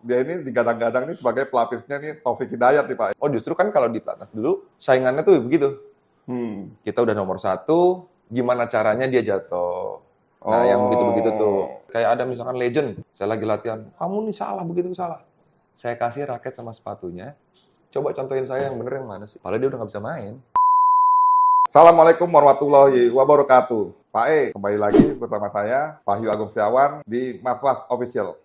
dia ini digadang-gadang nih sebagai pelapisnya nih Taufik Hidayat nih Pak. Oh justru kan kalau di Platnas dulu saingannya tuh begitu. Kita udah nomor 1, gimana caranya dia jatuh. Nah yang begitu-begitu tuh. Kayak ada misalkan legend, saya lagi latihan, kamu nih salah, begitu salah. Saya kasih raket sama sepatunya, coba contohin saya yang bener yang mana sih. Padahal dia udah nggak bisa main. Assalamualaikum warahmatullahi wabarakatuh. Pak E, kembali lagi bersama saya, Wahyu Agung Setiawan di Mas Was Official.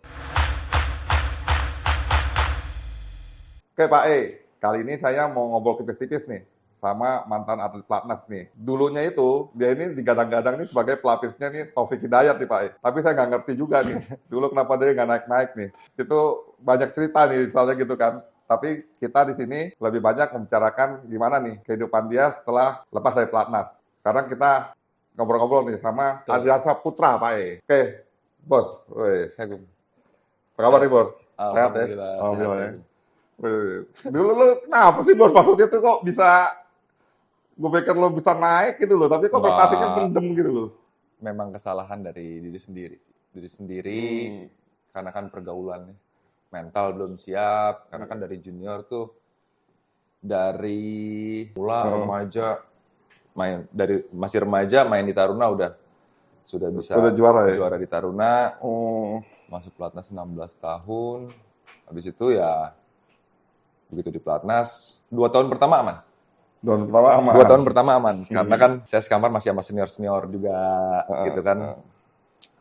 Oke Pak E, kali ini saya mau ngobrol tipis-tipis nih sama mantan atlet Platnas nih. Dulunya itu, dia ini digadang-gadang nih sebagai pelapisnya nih Taufik Hidayat nih Pak E. Tapi saya nggak ngerti juga nih, dulu kenapa dia nggak naik-naik nih. Itu banyak cerita nih, soalnya gitu kan. Tapi kita di sini lebih banyak membicarakan gimana nih kehidupan dia setelah lepas dari Platnas. Sekarang kita ngobrol-ngobrol nih sama Adriansa Putra, Pak E. Oke, Bos. Wes. Apa kabar nih, Bos? Sehat ya? Alhamdulillah ya. Dulu lu kenapa sih, Bos? Maksudnya tuh kok bisa, gue pikir lo bisa naik gitu loh, tapi kok prestasinya pendem gitu loh. Memang kesalahan dari diri sendiri sih. Diri sendiri, karena kan pergaulannya. Mental belum siap, karena kan dari junior tuh, dari remaja, masih remaja main di Taruna sudah bisa juara ya? Juara di Taruna, masuk Platnas 16 tahun, habis itu ya begitu di Platnas, 2 tahun pertama aman. 2 tahun pertama aman, karena kan saya sekamar masih sama senior-senior juga, gitu kan.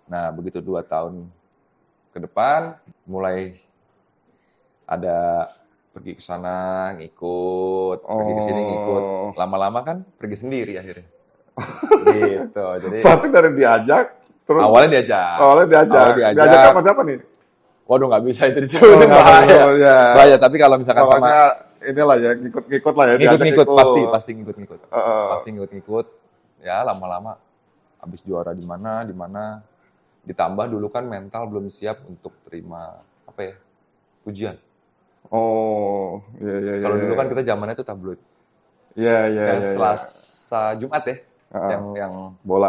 Nah, begitu 2 tahun ke depan, mulai ada pergi ke sana ngikut, pergi ke sini ngikut, lama-lama kan pergi sendiri akhirnya. Gitu. Jadi berarti dari diajak, terus awalnya diajak. Diajak sama siapa nih? Waduh, nggak bisa itu disebutin, bahaya. Tapi kalau misalkan pokoknya inilah ya, ngikut lah ya. Ngikut, pasti ngikut. Pasti ngikut. Ya, lama-lama habis juara di mana. Ditambah dulu kan mental belum siap untuk terima ujian. Iya. Kalau dulu kan kita zamannya itu tabloid. Iya. Selasa Jumat ya, yang bola.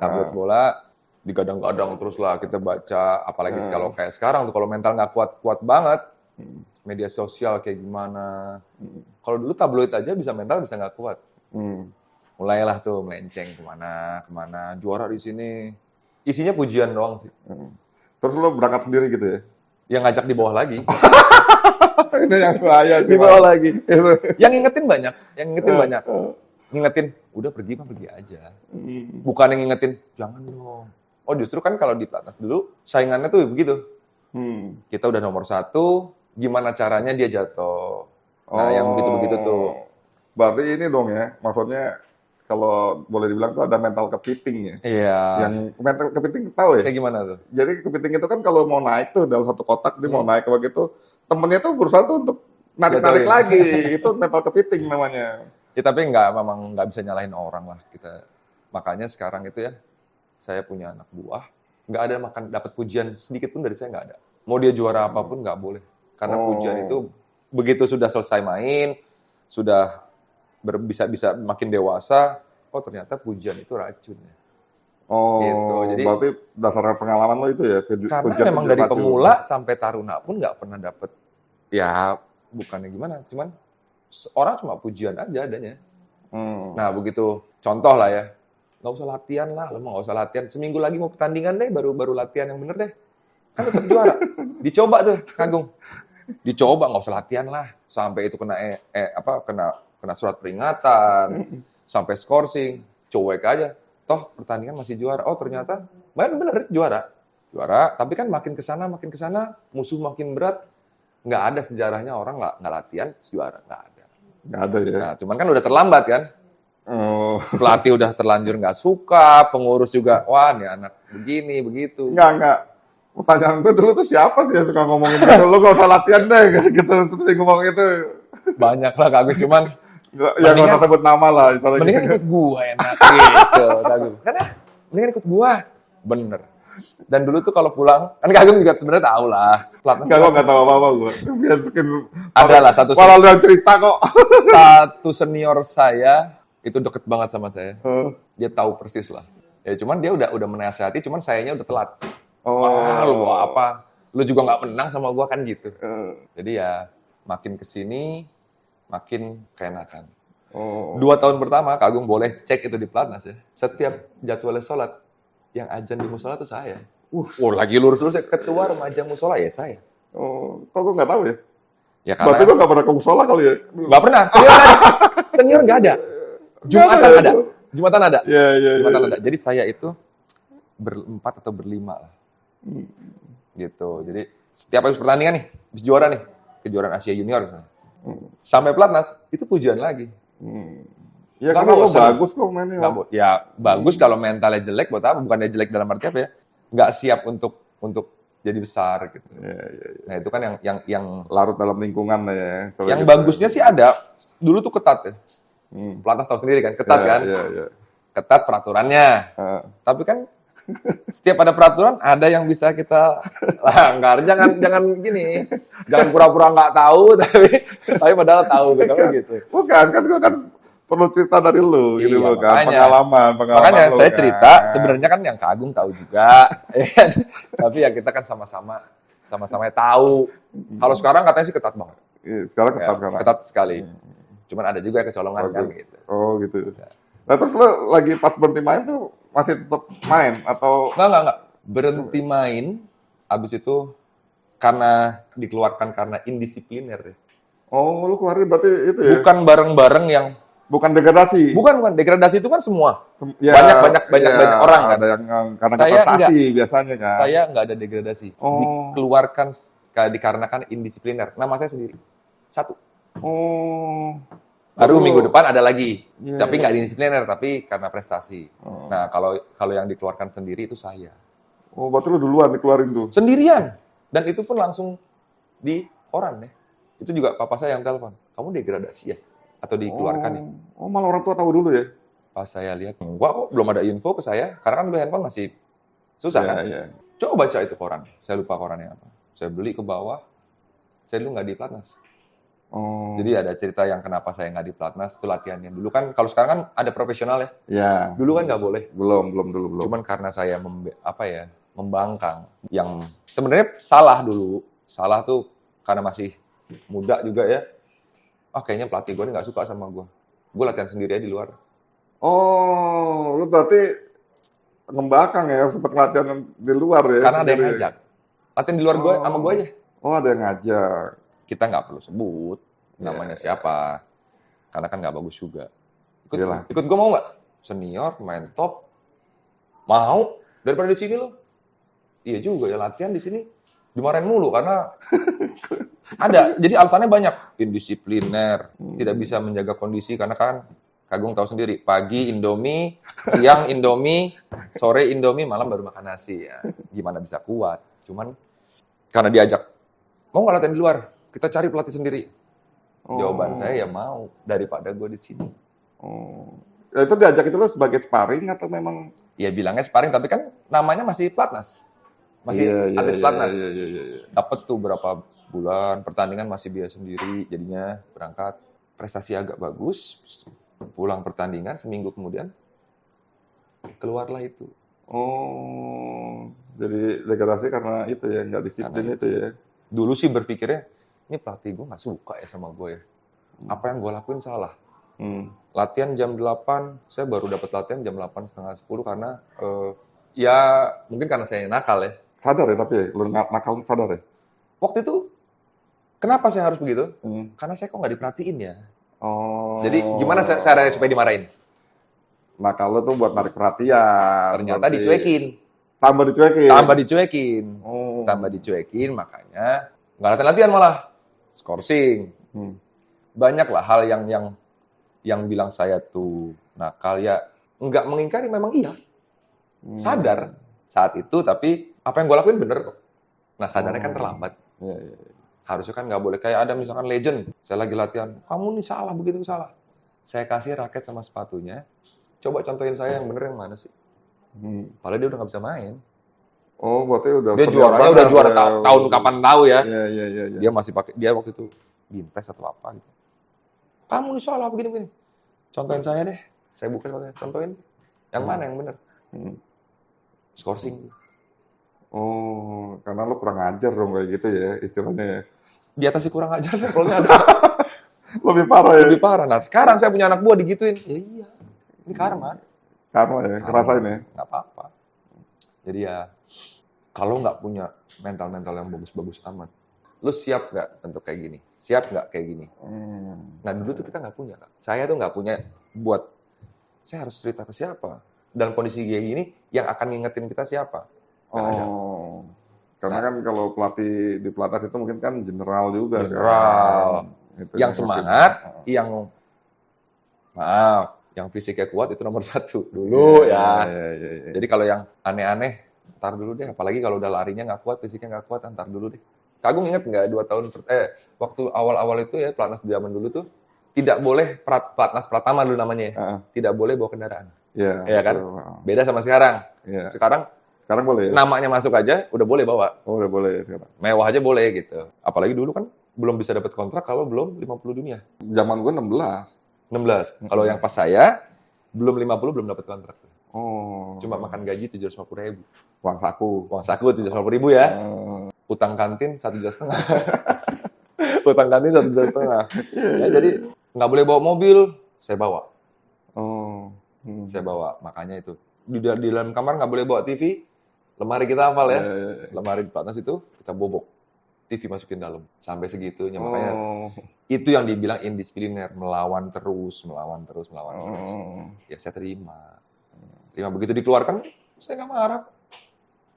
Tabloid bola digadang-gadang terus lah kita baca, apalagi kalau kayak sekarang tuh kalau mental nggak kuat banget, media sosial kayak gimana. Kalau dulu tabloid aja bisa mental bisa nggak kuat. Mulailah tuh melenceng kemana, juara di sini. Isinya pujian doang sih. Terus lo berangkat sendiri gitu ya? Yang ngajak di bawah lagi. Ini yang bahaya. Di bawah lagi. Yang ngingetin banyak. Ngingetin, udah pergi aja. Bukan yang ngingetin, jangan dong. Oh justru kan kalau di Platnas dulu, saingannya tuh begitu. Kita udah nomor 1, gimana caranya dia jatuh. Nah yang begitu-begitu tuh. Berarti ini dong ya, maksudnya kalau boleh dibilang tuh ada mental kepiting ya. Iya. Yang mental kepiting tahu ya? Kayak gimana tuh? Jadi kepiting itu kan kalau mau naik tuh dalam satu kotak, dia mau naik begitu, temennya tuh berusaha tuh untuk narik-narik lagi. Itu mental kepiting namanya. Ya tapi memang nggak bisa nyalahin orang lah kita. Makanya sekarang itu ya, saya punya anak buah, nggak ada dapat pujian sedikit pun dari saya nggak ada. Mau dia juara apapun nggak boleh. Karena pujian itu begitu sudah selesai main, sudah bisa makin dewasa, ternyata pujian itu racun ya. Gitu. Jadi berarti dasarnya pengalaman lo itu ya? Karena memang dari pemula sampai Taruna pun nggak pernah dapet, ya bukannya gimana, cuman orang cuma pujian aja adanya. Nah begitu, contoh lah ya, nggak usah latihan lah, lo nggak usah latihan, seminggu lagi mau pertandingan deh, baru latihan yang bener deh, kan tetap juara. Dicoba tuh, Agung. Dicoba, nggak usah latihan lah, sampai itu kena surat peringatan, sampai skorsing, cuek aja. Toh pertandingan masih juara. Oh ternyata bener juara. Tapi kan makin kesana, musuh makin berat. Nggak ada sejarahnya orang nggak latihan juara, nggak ada. Nggak ada ya. Nah, cuman kan udah terlambat kan. Pelatih udah terlanjur nggak suka, pengurus juga, wah nih anak begini begitu. Nggak. Pertanyaan gue dulu tuh siapa sih yang suka ngomongin gitu? Lo nggak usah latihan deh, gitu. Terus ngomong itu. Banyak lah Kak Agus, cuman ya nggak usah sebut nama lah. Mendingan ikut gua enak gitu. Karena mendingan ikut gua. Bener. Dan dulu tuh kalau pulang, kan Kak Agung juga sebenarnya tahu lah. Gue nggak tahu apa-apa gue. Ada lah satu. Walau udah cerita kok. Satu senior saya itu deket banget sama saya. Dia tahu persis lah. Ya cuman dia udah menasihati, cuman sayanya udah telat. Wah, lu lu juga nggak menang sama gua kan gitu. Jadi ya makin kesini makin keenakan. 2 tahun pertama Kak Agung boleh cek itu di Platnas ya. Setiap jadwalnya sholat yang azan di musola itu saya. Lagi lurus-lurus ketua remaja musola ya saya. Kok gue nggak tahu ya? Ya Berarti gue nggak pernah ke musola kali ya? Nggak pernah. Senior nggak ada. Jumatan ada. Jumatan ada. Jumatan ada. Jadi saya itu berempat atau berlima lah. Gitu. Jadi setiap habis pertandingan nih, habis juara nih, kejuaraan Asia Junior misalnya. Sampai Platnas, itu pujian lagi. Ya karena lo bagus kok mainnya. Ya bagus kalau mentalnya jelek, buat apa? Bukannya jelek dalam arti apa ya? Nggak siap untuk jadi besar gitu. Nah itu kan yang larut dalam lingkungan ya. Yang bagusnya sih ada. Dulu tuh ketat ya. Platnas tahu sendiri kan, ketat kan. Ketat peraturannya. Tapi kan setiap ada peraturan ada yang bisa kita langgar. Jangan gini. Jangan pura-pura nggak tahu tapi padahal tahu gitu. Bukan kan gue kan perlu cerita dari lu gitu loh kan, pengalaman makanya lu, saya cerita sebenarnya kan yang Kak Agung tahu juga tapi ya kita kan sama-sama tahu. Kalau sekarang katanya sih ketat banget. Sekarang ketat sekali. Cuman ada juga kecolongan kan gitu. Oh gitu. Nah terus lu lagi pas berhenti main tuh masih tetap main atau enggak berhenti main abis itu karena dikeluarkan karena indisipliner ya. Lu keluarin berarti itu ya? Bukan bareng-bareng yang bukan degradasi. Bukan degradasi itu kan semua. Banyak orang kan. Ada yang karena prestasi biasanya kan. Saya nggak ada degradasi. Dikeluarkan dikarenakan indisipliner. Nama saya sendiri. 1. Baru minggu depan ada lagi. Tapi nggak indisipliner, tapi karena prestasi. Nah, kalau yang dikeluarkan sendiri itu saya. Berarti lu duluan dikeluarin tuh? Sendirian. Dan itu pun langsung di koran ya. Itu juga papa saya yang telepon. Kamu degradasi ya? Atau dikeluarkan ya? Malah orang tua tahu dulu ya? Pas saya lihat, enggak kok belum ada info ke saya. Karena kan dulu handphone masih susah kan? Coba baca itu koran. Saya lupa korannya apa. Saya beli ke bawah. Saya dulu nggak di Platnas. Jadi ada cerita yang kenapa saya nggak di Platnas, itu latihannya. Dulu kan, kalau sekarang kan ada profesional ya? Iya. Dulu kan nggak boleh. Belum. Cuman karena saya membangkang. Yang sebenarnya salah dulu. Salah tuh karena masih muda juga ya. Kayaknya pelatih gue nggak suka sama gue. Gue latihan sendiri aja di luar. Lu berarti ngembangkang ya, sempat latihan di luar ya? Karena ada yang ngajak. Latihan di luar gue sama gue aja. Ada yang ngajak. Kita nggak perlu sebut namanya siapa. Karena kan nggak bagus juga. Ikut gue mau nggak? Senior, main top. Mau? Daripada di sini lo. Iya juga ya, latihan di sini dimarahin mulu karena ada. Jadi alasannya banyak. Indisipliner, tidak bisa menjaga kondisi karena kan Kak Agung tahu sendiri, pagi Indomie, siang Indomie, sore Indomie, malam baru makan nasi ya. Gimana bisa kuat? Cuman karena diajak, mau nggak latihan di luar? Kita cari pelatih sendiri. Jawaban saya ya mau daripada gue di sini. Itu diajak itu lo sebagai sparring atau memang? Ya bilangnya sparring, tapi kan namanya masih Platnas. Masih atlet Platnas. Dapat tuh berapa bulan, pertandingan masih biaya sendiri, jadinya berangkat. Prestasi agak bagus, pulang pertandingan, seminggu kemudian, keluarlah itu. Jadi degradasi karena itu ya, nggak disiplin itu ya. Dulu sih berpikirnya, ini pelatih gue nggak suka ya sama gue ya. Apa yang gue lakuin salah. Latihan jam 8, saya baru dapat latihan jam 8:30, 10 karena ya mungkin karena saya nakal ya. Sadar ya tapi ya, lu nakal sadar ya? Waktu itu, kenapa saya harus begitu? Karena saya kok nggak diperhatiin ya. Jadi gimana cara supaya dimarahin? Nakal lu tuh buat narik perhatian. Ternyata dicuekin. Tambah dicuekin, makanya nggak latihan malah. Skorsing. Banyak lah hal yang bilang saya tuh nakal ya. Nggak mengingkari, memang iya. Sadar saat itu, tapi apa yang gue lakuin bener kok. Nah sadarnya kan terlambat. Harusnya kan nggak boleh. Kayak ada misalkan legend, saya lagi latihan, kamu nih salah, begitu salah. Saya kasih raket sama sepatunya, coba contohin saya yang bener yang mana sih. Padahal dia udah nggak bisa main. Berarti udah dia juara tahun kapan tahu ya. Iya. Dia masih pakai, dia waktu itu Binpres atau apa gitu. Kamu nih salah begini. Contohin saya deh. Saya buka sepatunya, contohin. Yang mana yang bener? Skorsing. Oh, karena lo kurang ajar dong kayak gitu ya istilahnya ya. Di atas si kurang ajar levelnya ada. Lebih parah ya. Lebih parah. Nah, sekarang saya punya anak buah digituin. Ya iya, ini karma. Karma ya, ngerasain ya. Nggak apa-apa. Jadi ya, kalau nggak punya mental-mental yang bagus-bagus amat, lu siap nggak untuk kayak gini? Siap nggak kayak gini? Nah, dulu tuh kita nggak punya, Kak. Saya tuh nggak punya buat, saya harus cerita ke siapa? Dalam kondisi kayak gini, yang akan ngingetin kita siapa? Nggak ada. Karena kan kalau pelatih di pelatnas itu mungkin kan general juga. General. Kan? Itu Yang semangat, yang maaf, yang fisiknya kuat itu nomor 1 dulu ya. Jadi kalau yang aneh-aneh, ntar dulu deh. Apalagi kalau udah larinya nggak kuat, fisiknya nggak kuat, ntar dulu deh. Kak Agung inget nggak 2 tahun, waktu awal-awal itu ya, pelatnas zaman dulu tuh, tidak boleh, pelatnas Pratama dulu namanya ya, tidak boleh bawa kendaraan. Iya kan? Beda sama sekarang. Sekarang boleh ya? Namanya masuk aja, udah boleh bawa. Oh, udah boleh sekarang. Mewah aja boleh gitu. Apalagi dulu kan belum bisa dapat kontrak kalau belum 50 dunia. Zaman gue 16. 16. Kalau yang pas saya, belum 50 belum dapat kontrak. Oh. Cuma makan gaji 750.000. Uang saku. Uang saku 750.000 ya. Utang kantin 1,5 juta. Utang kantin 1,5 juta. Ya, jadi nggak boleh bawa mobil, saya bawa. Saya bawa, makanya itu. Di dalam kamar nggak boleh bawa TV, lemari kita hafal ya. Lemari di pelatnas itu kita bobok. TV masukin dalam. Sampai segitunya, makanya itu yang dibilang indisipliner, melawan terus. Ya saya terima. Begitu dikeluarkan, saya nggak marah.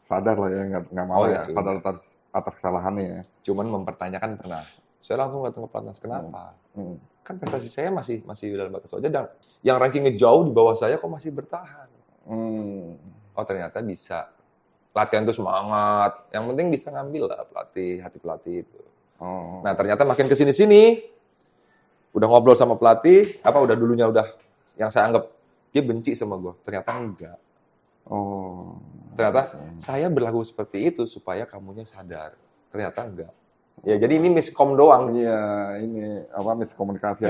Sadar lah ya, nggak mau ya. Sadar atas kesalahannya ya. Cuman mempertanyakan pernah. Saya langsung datang ke pelatnas, kenapa? Kan prestasi saya masih dalam batas wajar, dan yang rankingnya jauh di bawah saya kok masih bertahan. Oh ternyata bisa. Latihan itu semangat. Yang penting bisa ngambil lah hati pelatih itu. Nah ternyata makin kesini-sini, udah ngobrol sama pelatih, udah dulunya yang saya anggap dia benci sama gue. Ternyata enggak. Ternyata saya berlaku seperti itu supaya kamunya sadar. Ternyata enggak. Ya jadi ini miskom doang. Iya, ini miskomunikasi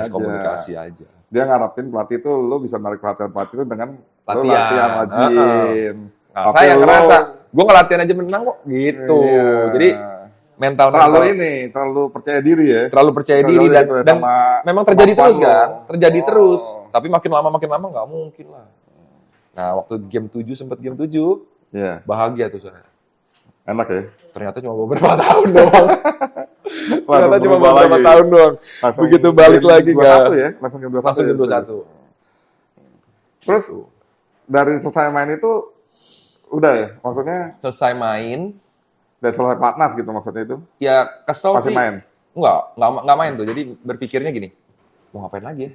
aja. Dia ngarepin pelatih itu lo bisa narik perhatian pelatih itu dengan lo latihan rajin. Nah, saya ngerasa gue ngelatihan aja menang kok gitu. Iya. Jadi mental terlalu percaya diri ya. Terlalu percaya diri dan memang terjadi terus kan? Terjadi terus. Tapi makin lama nggak mungkin lah. Nah, waktu game 7 sempat game 7. Iya. Bahagia tuh saya. Enak ya? Ternyata cuma beberapa tahun doang. Tahun doang. Begitu balik lagi enggak. Langsung game 21. Langsung game 21. Terus dari selesai main itu udah ya? Maksudnya selesai main dan selesai pelatnas gitu maksudnya itu? Ya kesel masih sih. Main? Enggak main tuh. Jadi berpikirnya gini, mau ngapain lagi ya?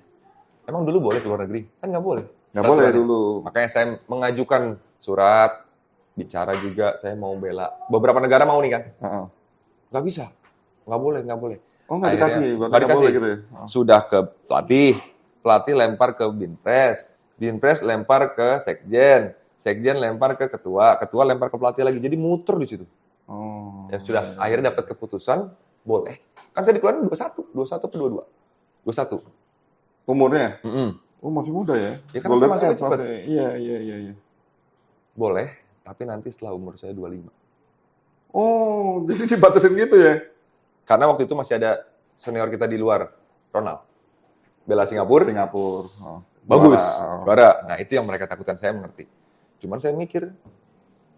Emang dulu boleh keluar negeri? Kan nggak boleh. Nggak boleh dulu. Makanya saya mengajukan surat, bicara juga, saya mau bela. Beberapa negara mau nih kan? Nggak bisa. Nggak boleh. Oh, nggak dikasih? Nggak dikasih. Boleh gitu ya? Sudah ke pelatih lempar ke binpres lempar ke sekjen lempar ke ketua lempar ke pelatih lagi. Jadi muter di situ. Ya sudah, akhirnya dapat keputusan, boleh. Kan saya dikeluarin 21 atau 22? 21. Umurnya? Oh, masih muda ya? Ya kan saya masuknya cepat. Iya. Boleh, tapi nanti setelah umur saya 25. Oh, jadi dibatasin gitu ya? Karena waktu itu masih ada senior kita di luar, Ronald. Bela Singapura. Bagus. Juara. Nah, itu yang mereka takutkan, saya mengerti. Cuman saya mikir,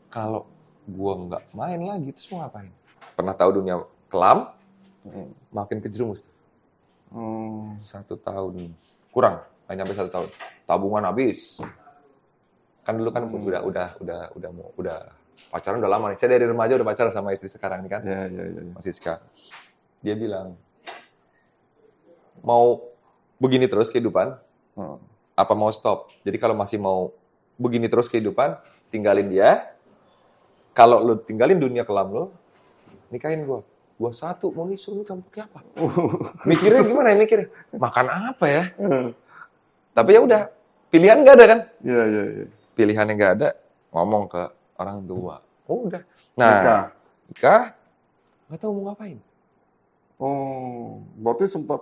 kalau gua nggak main lagi, terus mau ngapain? Pernah tahu dunia kelam, makin kejerumus. 1 tahun. Kurang, nggak nyampe 1 tahun. Tabungan habis. Kan dulu kan udah pacaran udah lama nih. Saya dari remaja udah pacaran sama istri sekarang nih kan. Iya. Masih sekarang. Dia bilang, mau begini terus kehidupan, apa mau stop? Jadi kalau masih mau begini terus kehidupan, tinggalin dia. Kalau lu tinggalin dunia kelam lu, nikahin gua. Gua 1, mau disuruh nikah pakai apa? Mikirnya gimana ya mikirnya? Makan apa ya? Tapi ya udah, pilihan nggak ada kan? Iya. Pilihannya nggak ada, ngomong ke orang tua. Oh, udah. Nah, nikah, nggak tahu mau ngapain. Oh, berarti sempat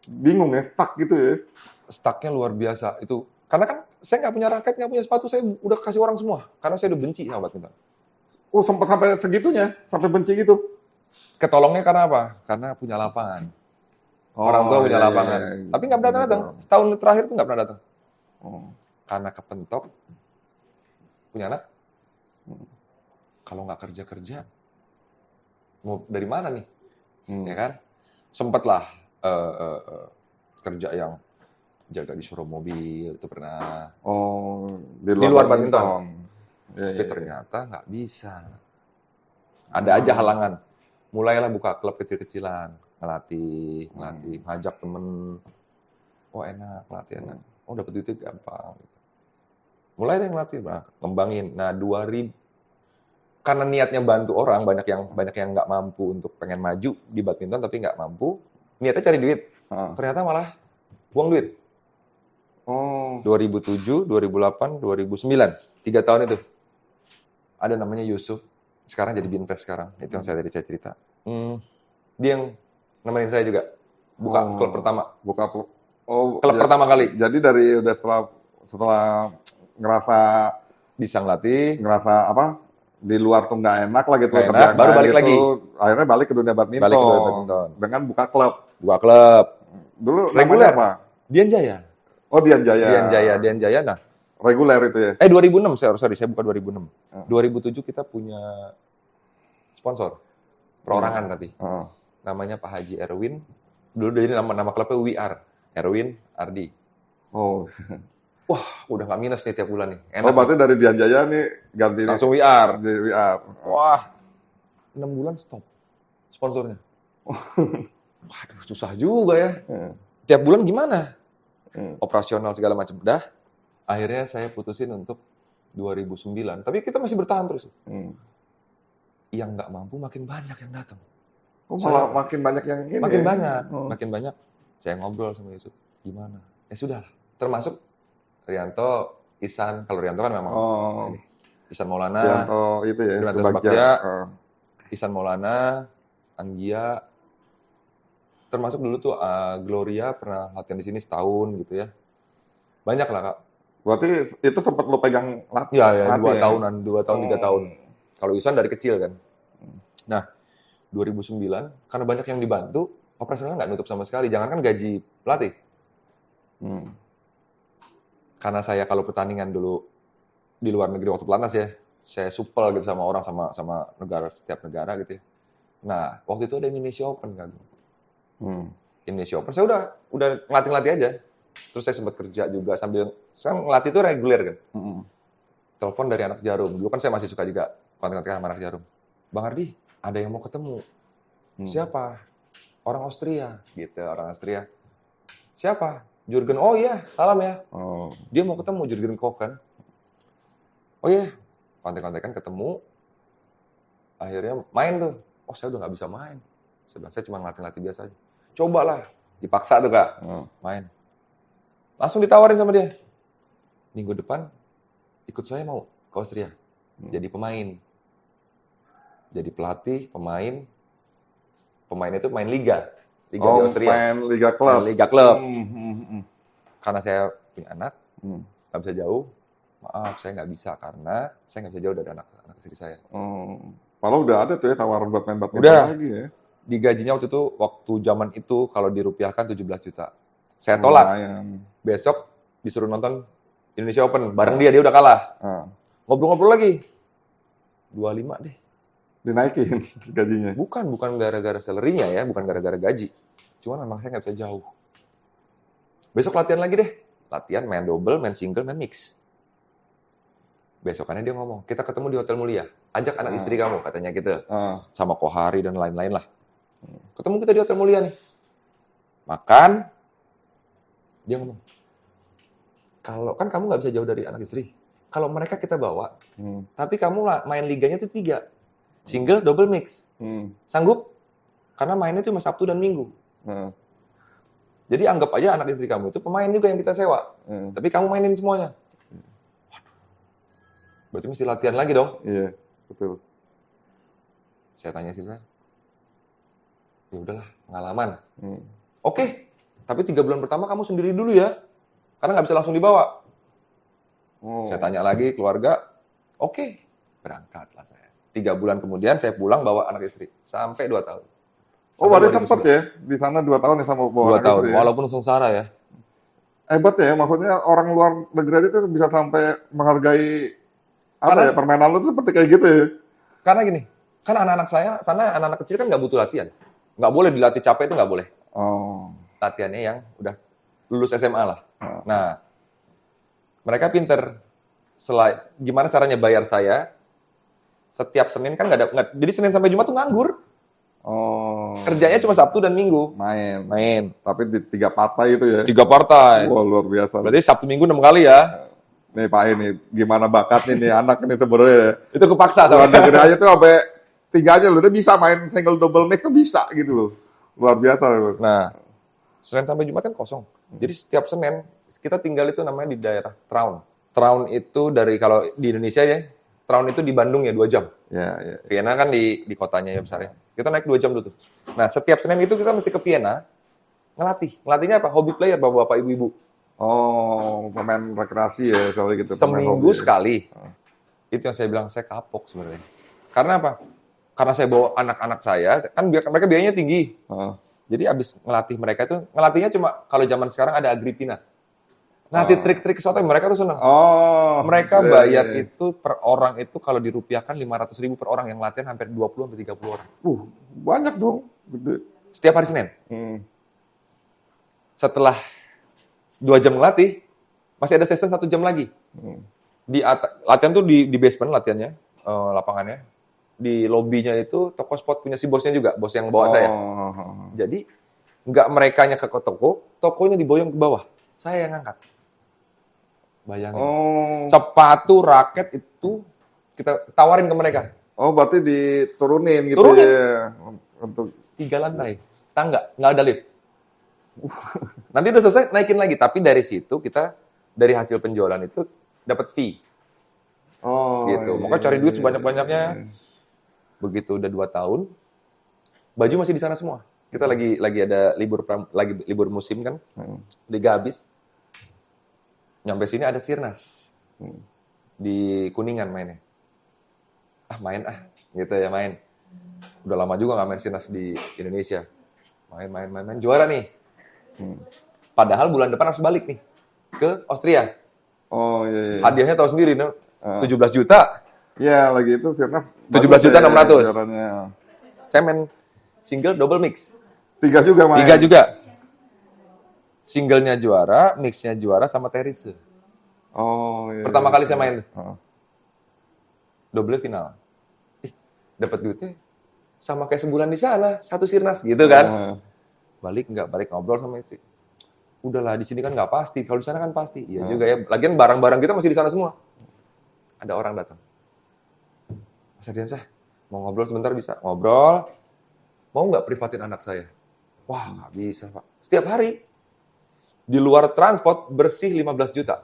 bingung ya, stuck gitu ya? Stucknya luar biasa itu. Karena kan saya nggak punya raket, nggak punya sepatu, saya udah kasih orang semua. Karena saya udah benci sama badminton. Oh, sempat sampai segitunya, sampai benci gitu. Ketolongnya karena apa? Karena punya lapangan. Orang tua punya lapangan. Tapi nggak pernah datang. Setahun terakhir tuh nggak pernah datang. Karena kepentok, punya anak. Kalau nggak kerja-kerja, mau dari mana nih? Ya kan? Sempatlah kerja yang jaga di showroom mobil, itu pernah. Oh, di luar badminton. Tapi ternyata nggak bisa. Ada aja halangan. Mulailah buka klub kecil-kecilan, ngelatih, ngajak temen. Oh enak, ngelatih enak. Oh dapat duitnya gampang. Mulai deh ngelatih, ngembangin. Nah 2000, karena niatnya bantu orang, banyak yang nggak mampu untuk pengen maju di badminton tapi nggak mampu. Niatnya cari duit. Ternyata malah buang duit. 2007, 2008, 2009, 3 tahun itu. Ada namanya Yusuf. Sekarang jadi Binvest sekarang. Itu yang saya cerita. Dia yang nemenin saya juga. Buka klub pertama. Klub pertama kali. Jadi dari udah setelah ngerasa bisa ngelatih. Ngerasa apa? Di luar tuh nggak enak lah gitu. Baru balik lagi. Akhirnya balik ke dunia badminton. Dengan buka klub. Dulu namanya apa? Dian Jaya. Oh, Dian Jaya. Dian Jaya. Nah, reguler itu ya? 2006, saya buka 2006. 2007 kita punya sponsor. Perorangan tapi. Namanya Pak Haji Erwin. Dulu jadi nama klubnya WR. Erwin Ardi. Oh. Wah, udah nggak minus nih tiap bulan nih. Enak. Oh, berarti dari Dian Jaya nih ganti langsung WR. Di WR. Wah, 6 bulan stop sponsornya. Waduh, susah juga ya. Tiap bulan gimana? Operasional segala macam. Dah, akhirnya saya putusin untuk 2009. Tapi kita masih bertahan terus. Yang nggak mampu makin banyak yang datang. Oh, malah makin banyak yang ini. Makin banyak. Saya ngobrol sama Yusuf. Gimana? Ya sudah. Termasuk Rianto, Ihsan. Kalau Rianto kan memang ini. Ihsan Maulana. Rianto itu ya. Rianto Subagja. Ihsan Maulana. Anggia. Termasuk dulu tuh Gloria pernah latihan di sini setahun gitu ya. Banyak lah, Kak. Berarti itu tempat lo pegang latih? Ya, 2 tahunan, 2 tahun, 3 tahun. Kalau Ihsan dari kecil kan. Nah, 2009, karena banyak yang dibantu, operasionalnya nggak nutup sama sekali. Jangankan gaji pelatih. Karena saya kalau pertandingan dulu di luar negeri waktu pelatnas ya, saya supel gitu sama orang, sama negara, setiap negara gitu ya. Nah, waktu itu ada Indonesia Open kan. Indonesia Open, saya udah ngelatih aja. Terus saya sempat kerja juga sambil, saya ngelatih itu reguler kan. Telepon dari anak Jarum. Dulu kan saya masih suka juga konten-konten sama anak Jarum. Bang Ardi, ada yang mau ketemu. Siapa? Orang Austria. Gitu, orang Austria. Siapa? Jurgen. Oh iya, salam ya. Dia mau ketemu Jurgen Koch kan. Oh iya, konten-konten ketemu. Akhirnya main tuh. Oh, saya udah nggak bisa main. Saya cuma ngelatih biasa aja. Cobalah. Dipaksa tuh, Kak. Main. Langsung ditawarin sama dia. Minggu depan, ikut saya mau ke Austria. Jadi pemain. Jadi pelatih, pemain. Pemain itu main liga. Liga di Austria. Main liga klub. Liga klub. Karena saya punya anak, nggak bisa jauh. Maaf, saya nggak bisa karena saya nggak bisa jauh dari anak istri saya. Malah udah ada tuh ya tawaran buat main badminton lagi ya. Digajinya waktu zaman itu kalau dirupiahkan 17 juta. Saya tolak. Besok disuruh nonton Indonesia Open. Bareng dia udah kalah. Ngobrol-ngobrol lagi. 25 deh. Dinaikin gajinya? Bukan gara-gara salary-nya ya. Bukan gara-gara gaji. Cuman memang saya nggak bisa jauh. Besok latihan lagi deh. Latihan, main double, main single, main mix. Besokannya dia ngomong, kita ketemu di Hotel Mulia. Ajak anak istri kamu, katanya gitu. Sama Kohari dan lain-lain lah. Ketemu kita di Hotel Mulia nih. Makan. Dia ngomong, kalau kan kamu nggak bisa jauh dari anak istri. Kalau mereka kita bawa, tapi kamu main liganya itu 3. Single, double, mix. Sanggup? Karena mainnya cuma Sabtu dan Minggu. Jadi anggap aja anak istri kamu itu pemain juga yang kita sewa. Tapi kamu mainin semuanya. Waduh. Berarti mesti latihan lagi dong? Iya, betul. Saya tanya istri saya, ya udahlah, pengalaman. Oke. Tapi 3 bulan pertama kamu sendiri dulu ya. Karena nggak bisa langsung dibawa. Saya tanya lagi keluarga. Oke. Berangkatlah saya. 3 bulan kemudian saya pulang bawa anak istri. Sampai 2 tahun. Oh, berarti sempet ya? Di sana 2 tahun ya sama bawa 2 anak tahun, istri ya? walaupun sengsara ya. Hebat ya, maksudnya orang luar negeri itu bisa sampai menghargai Karena- permainan lu tuh seperti kayak gitu ya? Karena gini, kan anak-anak saya, sana anak-anak kecil kan nggak butuh latihan. Nggak boleh dilatih capek itu nggak boleh. Oh. Latihannya yang udah lulus SMA lah. Oh. Nah, mereka pinter. Gimana caranya bayar saya? Setiap Senin kan jadi Senin sampai Jumat tuh nganggur. Oh. Kerjanya cuma Sabtu dan Minggu. Main. Tapi di 3 partai itu ya? 3 partai. Wah, luar biasa. Berarti Sabtu Minggu 6 kali ya. Nih Pak ini, gimana bakatnya nih anak ini sebenarnya? Itu kepaksa Luar sama. negeri aja tuh sampai 3 aja loh, dia bisa main single double mix tuh bisa gitu loh. Luar biasa loh. Nah, Senin sampai Jumat kan kosong. Jadi setiap Senin kita tinggal itu namanya di daerah Traun. Traun itu kalau di Indonesia ya, Traun itu di Bandung ya 2 jam. Ya. Vienna kan di kotanya ya besarnya. Kita naik 2 jam dulu tuh. Nah, setiap Senin itu kita mesti ke Vienna ngelatih. Ngelatihnya apa? Hobby player, bapak-bapak, ibu-ibu. Oh, pemain rekreasi ya, kalau gitu. pemain Seminggu hobi ya. sekali. Itu yang saya bilang, saya kapok sebenarnya. Karena apa? Karena saya bawa anak-anak saya, kan mereka biayanya tinggi. Oh. Jadi abis ngelatih mereka itu, ngelatihnya cuma kalau zaman sekarang ada Agripina. Ngelatih trik-trik soto, mereka tuh senang. Oh. Mereka iya, bayar iya. itu per orang itu kalau dirupiahkan 500.000 per orang, yang latihan hampir 20-30 orang. Banyak dong. Gede. Setiap hari Senin. Hmm. Setelah 2 jam ngelatih, masih ada session 1 jam lagi. Hmm. Latihan tuh di basement latihannya, lapangannya. Di lobbynya itu toko spot punya si bosnya juga, bos yang bawa saya. Oh. Jadi nggak merekanya ke toko, tokonya diboyong ke bawah. Saya yang ngangkat. Bayangin. Oh. Sepatu, raket itu kita tawarin ke mereka. Oh, berarti diturunin gitu Turunin. ya. Untuk 3 lantai. Tangga, nggak ada lift. Nanti udah selesai, naikin lagi. Tapi dari situ kita, dari hasil penjualan itu, dapat fee. Oh. Gitu. iya, Makanya cari duit iya, sebanyak-banyaknya. iya. Begitu udah 2 tahun, baju masih di sana semua. Kita lagi ada libur musim kan, Hmm. liga habis. Nyampe sini ada Sirnas. Hmm. Di Kuningan mainnya. Main gitu ya main. Udah lama juga nggak main Sirnas di Indonesia. Main, juara nih. Hmm. Padahal bulan depan harus balik nih ke Austria. Oh iya. Hadiahnya tahu sendiri, 17 juta. Iya, lagi itu Sirnas 17.600.000. juaranya. Saya main single double mix. 3 juga main. 3 juga. Singlenya juara, mixnya juara sama Terise. Oh iya. Pertama kali saya main. Oh. Double final. Dapat duitnya sama kayak sebulan di sana, 1 Sirnas gitu kan. Balik ngobrol sama istri. Udahlah, di sini kan nggak pasti. Kalau di sana kan pasti. Iya juga ya. Lagian barang-barang kita masih di sana semua. Ada orang datang. Mas Ardiansyah, mau ngobrol sebentar bisa? Ngobrol. Mau nggak privatin anak saya? Wah, nggak bisa, Pak. Setiap hari. Di luar transport bersih 15 juta.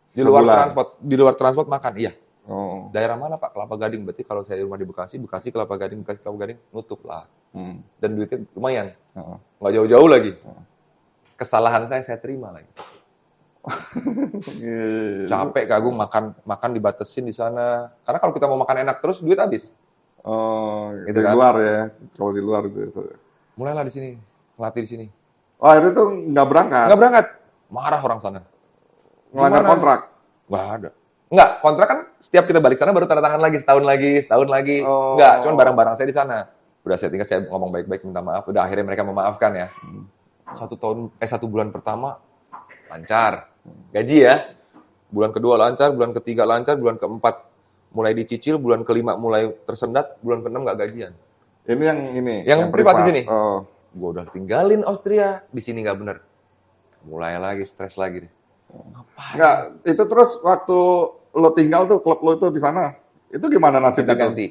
Di luar transport makan, iya. Oh. Daerah mana Pak? Kelapa Gading. Berarti kalau saya rumah di Bekasi, Kelapa Gading, nutup lah. Dan duitnya lumayan. Nggak jauh-jauh lagi. Kesalahan saya terima lagi. Capek kagum makan dibatesin di sana. Karena kalau kita mau makan enak terus, duit habis. Oh, Gitu di kan? luar ya. Kalau di luar itu. Mulailah di sini, ngelatih di sini. Oh, akhirnya tuh nggak berangkat. Nggak berangkat. Marah orang sana. Ngelanggar Gimana? kontrak. Nggak ada. Nggak, kontrak kan setiap kita balik sana baru tanda tangan lagi, setahun lagi. Oh. Nggak, cuman barang-barang saya di sana. Udah saya tinggal, saya ngomong baik-baik, minta maaf. Udah akhirnya mereka memaafkan ya. 1 bulan pertama lancar. Gaji ya. Bulan kedua lancar, bulan ketiga lancar, bulan keempat mulai dicicil, bulan kelima mulai tersendat, bulan keenam nggak gajian. Ini Yang privat di sini. Oh. Gue udah tinggalin Austria, di sini nggak bener. Mulai lagi, stres lagi deh. Ngapain? Nggak, itu terus waktu lo tinggal tuh, klub lo itu di sana, itu gimana nasib Kita itu?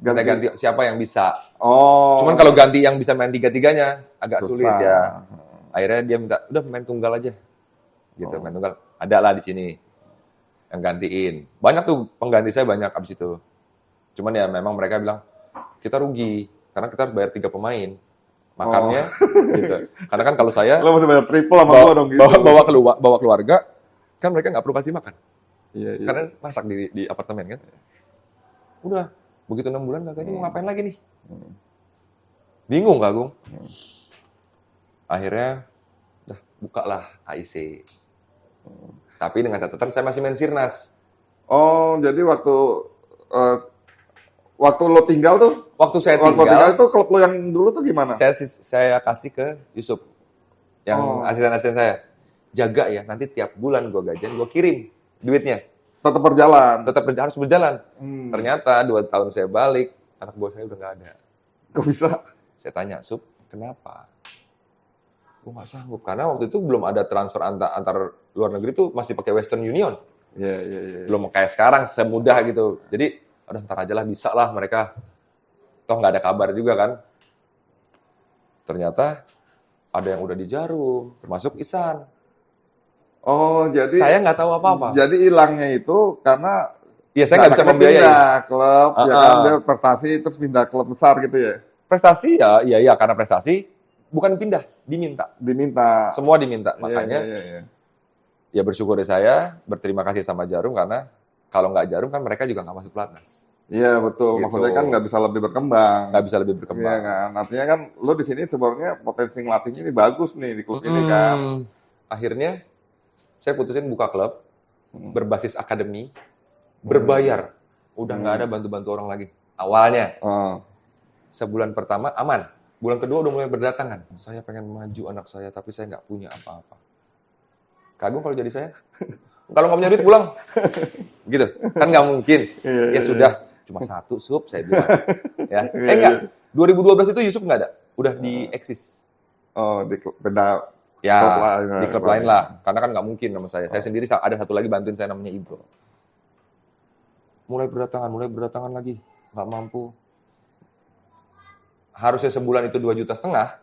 ganti siapa yang bisa. Oh. Cuman kalau ganti yang bisa main 3-3-nya agak Susah. sulit ya. Akhirnya dia minta, udah main tunggal aja. Gitu, main tunggal. Ada lah di sini yang gantiin. Banyak tuh pengganti saya banyak abis itu. Cuman ya memang mereka bilang, kita rugi. Karena kita harus bayar 3 pemain. Makannya, gitu. Karena kan kalau saya Lo mesti bayar triple sama gua dong gitu. bawa keluarga, kan mereka nggak perlu kasih makan. Iya. Karena masak di apartemen kan. Udah, begitu 6 bulan gagalnya mau ngapain lagi nih? Bingung Kak Agung. Akhirnya, bukalah AIC. Tapi dengan catatan saya masih main Sirnas. Oh, jadi waktu lo tinggal tuh? Waktu saya Waktu tinggal itu klub lo yang dulu tuh gimana? Saya kasih ke Yusuf, yang asisten-asisten saya. Jaga ya, nanti tiap bulan gue gajian, gue kirim duitnya. Tetap berjalan? Harus berjalan. Ternyata 2 tahun saya balik, anak buah saya udah nggak ada. Kok bisa? Saya tanya, Sup, kenapa? Gue nggak sanggup, karena waktu itu belum ada transfer antar luar negeri tuh masih pakai Western Union. Iya. Belum kayak sekarang semudah gitu. Jadi, udah ntar aja lah, bisa lah mereka. Toh nggak ada kabar juga kan. Ternyata ada yang udah di Jarum, termasuk Ihsan. Oh, jadi saya nggak tahu apa-apa. Jadi hilangnya itu karena saya nggak bisa membiayai. Pindah klub, ya kan dia prestasi terus pindah klub besar gitu ya. Prestasi ya karena prestasi bukan pindah, diminta. Semua diminta. Makanya ya bersyukur saya, berterima kasih sama Jarum karena kalau nggak Jarum kan mereka juga nggak masuk pelatnas. Iya betul, gitu. Maksudnya kan nggak bisa lebih berkembang. Iya kan, artinya kan lo di sini sebenarnya potensi ngelatihnya ini bagus nih di klub ini kan. Akhirnya saya putusin buka klub berbasis akademi, berbayar, udah nggak ada bantu-bantu orang lagi. Awalnya, sebulan pertama aman, bulan kedua udah mulai berdatangan. Saya pengen maju anak saya, tapi saya nggak punya apa-apa. Kagum kalau jadi saya, kalau nggak punya duit pulang, gitu, kan nggak mungkin. Ya sudah. Cuma 1 Sup, saya bilang. Ya. Enggak. 2012 itu Yusuf nggak ada. Udah di Eksis. Oh, di beda klub lain. Di klub lain lah. Karena kan nggak mungkin sama saya. Saya sendiri ada satu lagi bantuin saya namanya Ibro. Mulai berdatangan lagi. Nggak mampu. Harusnya sebulan itu 2,5 juta.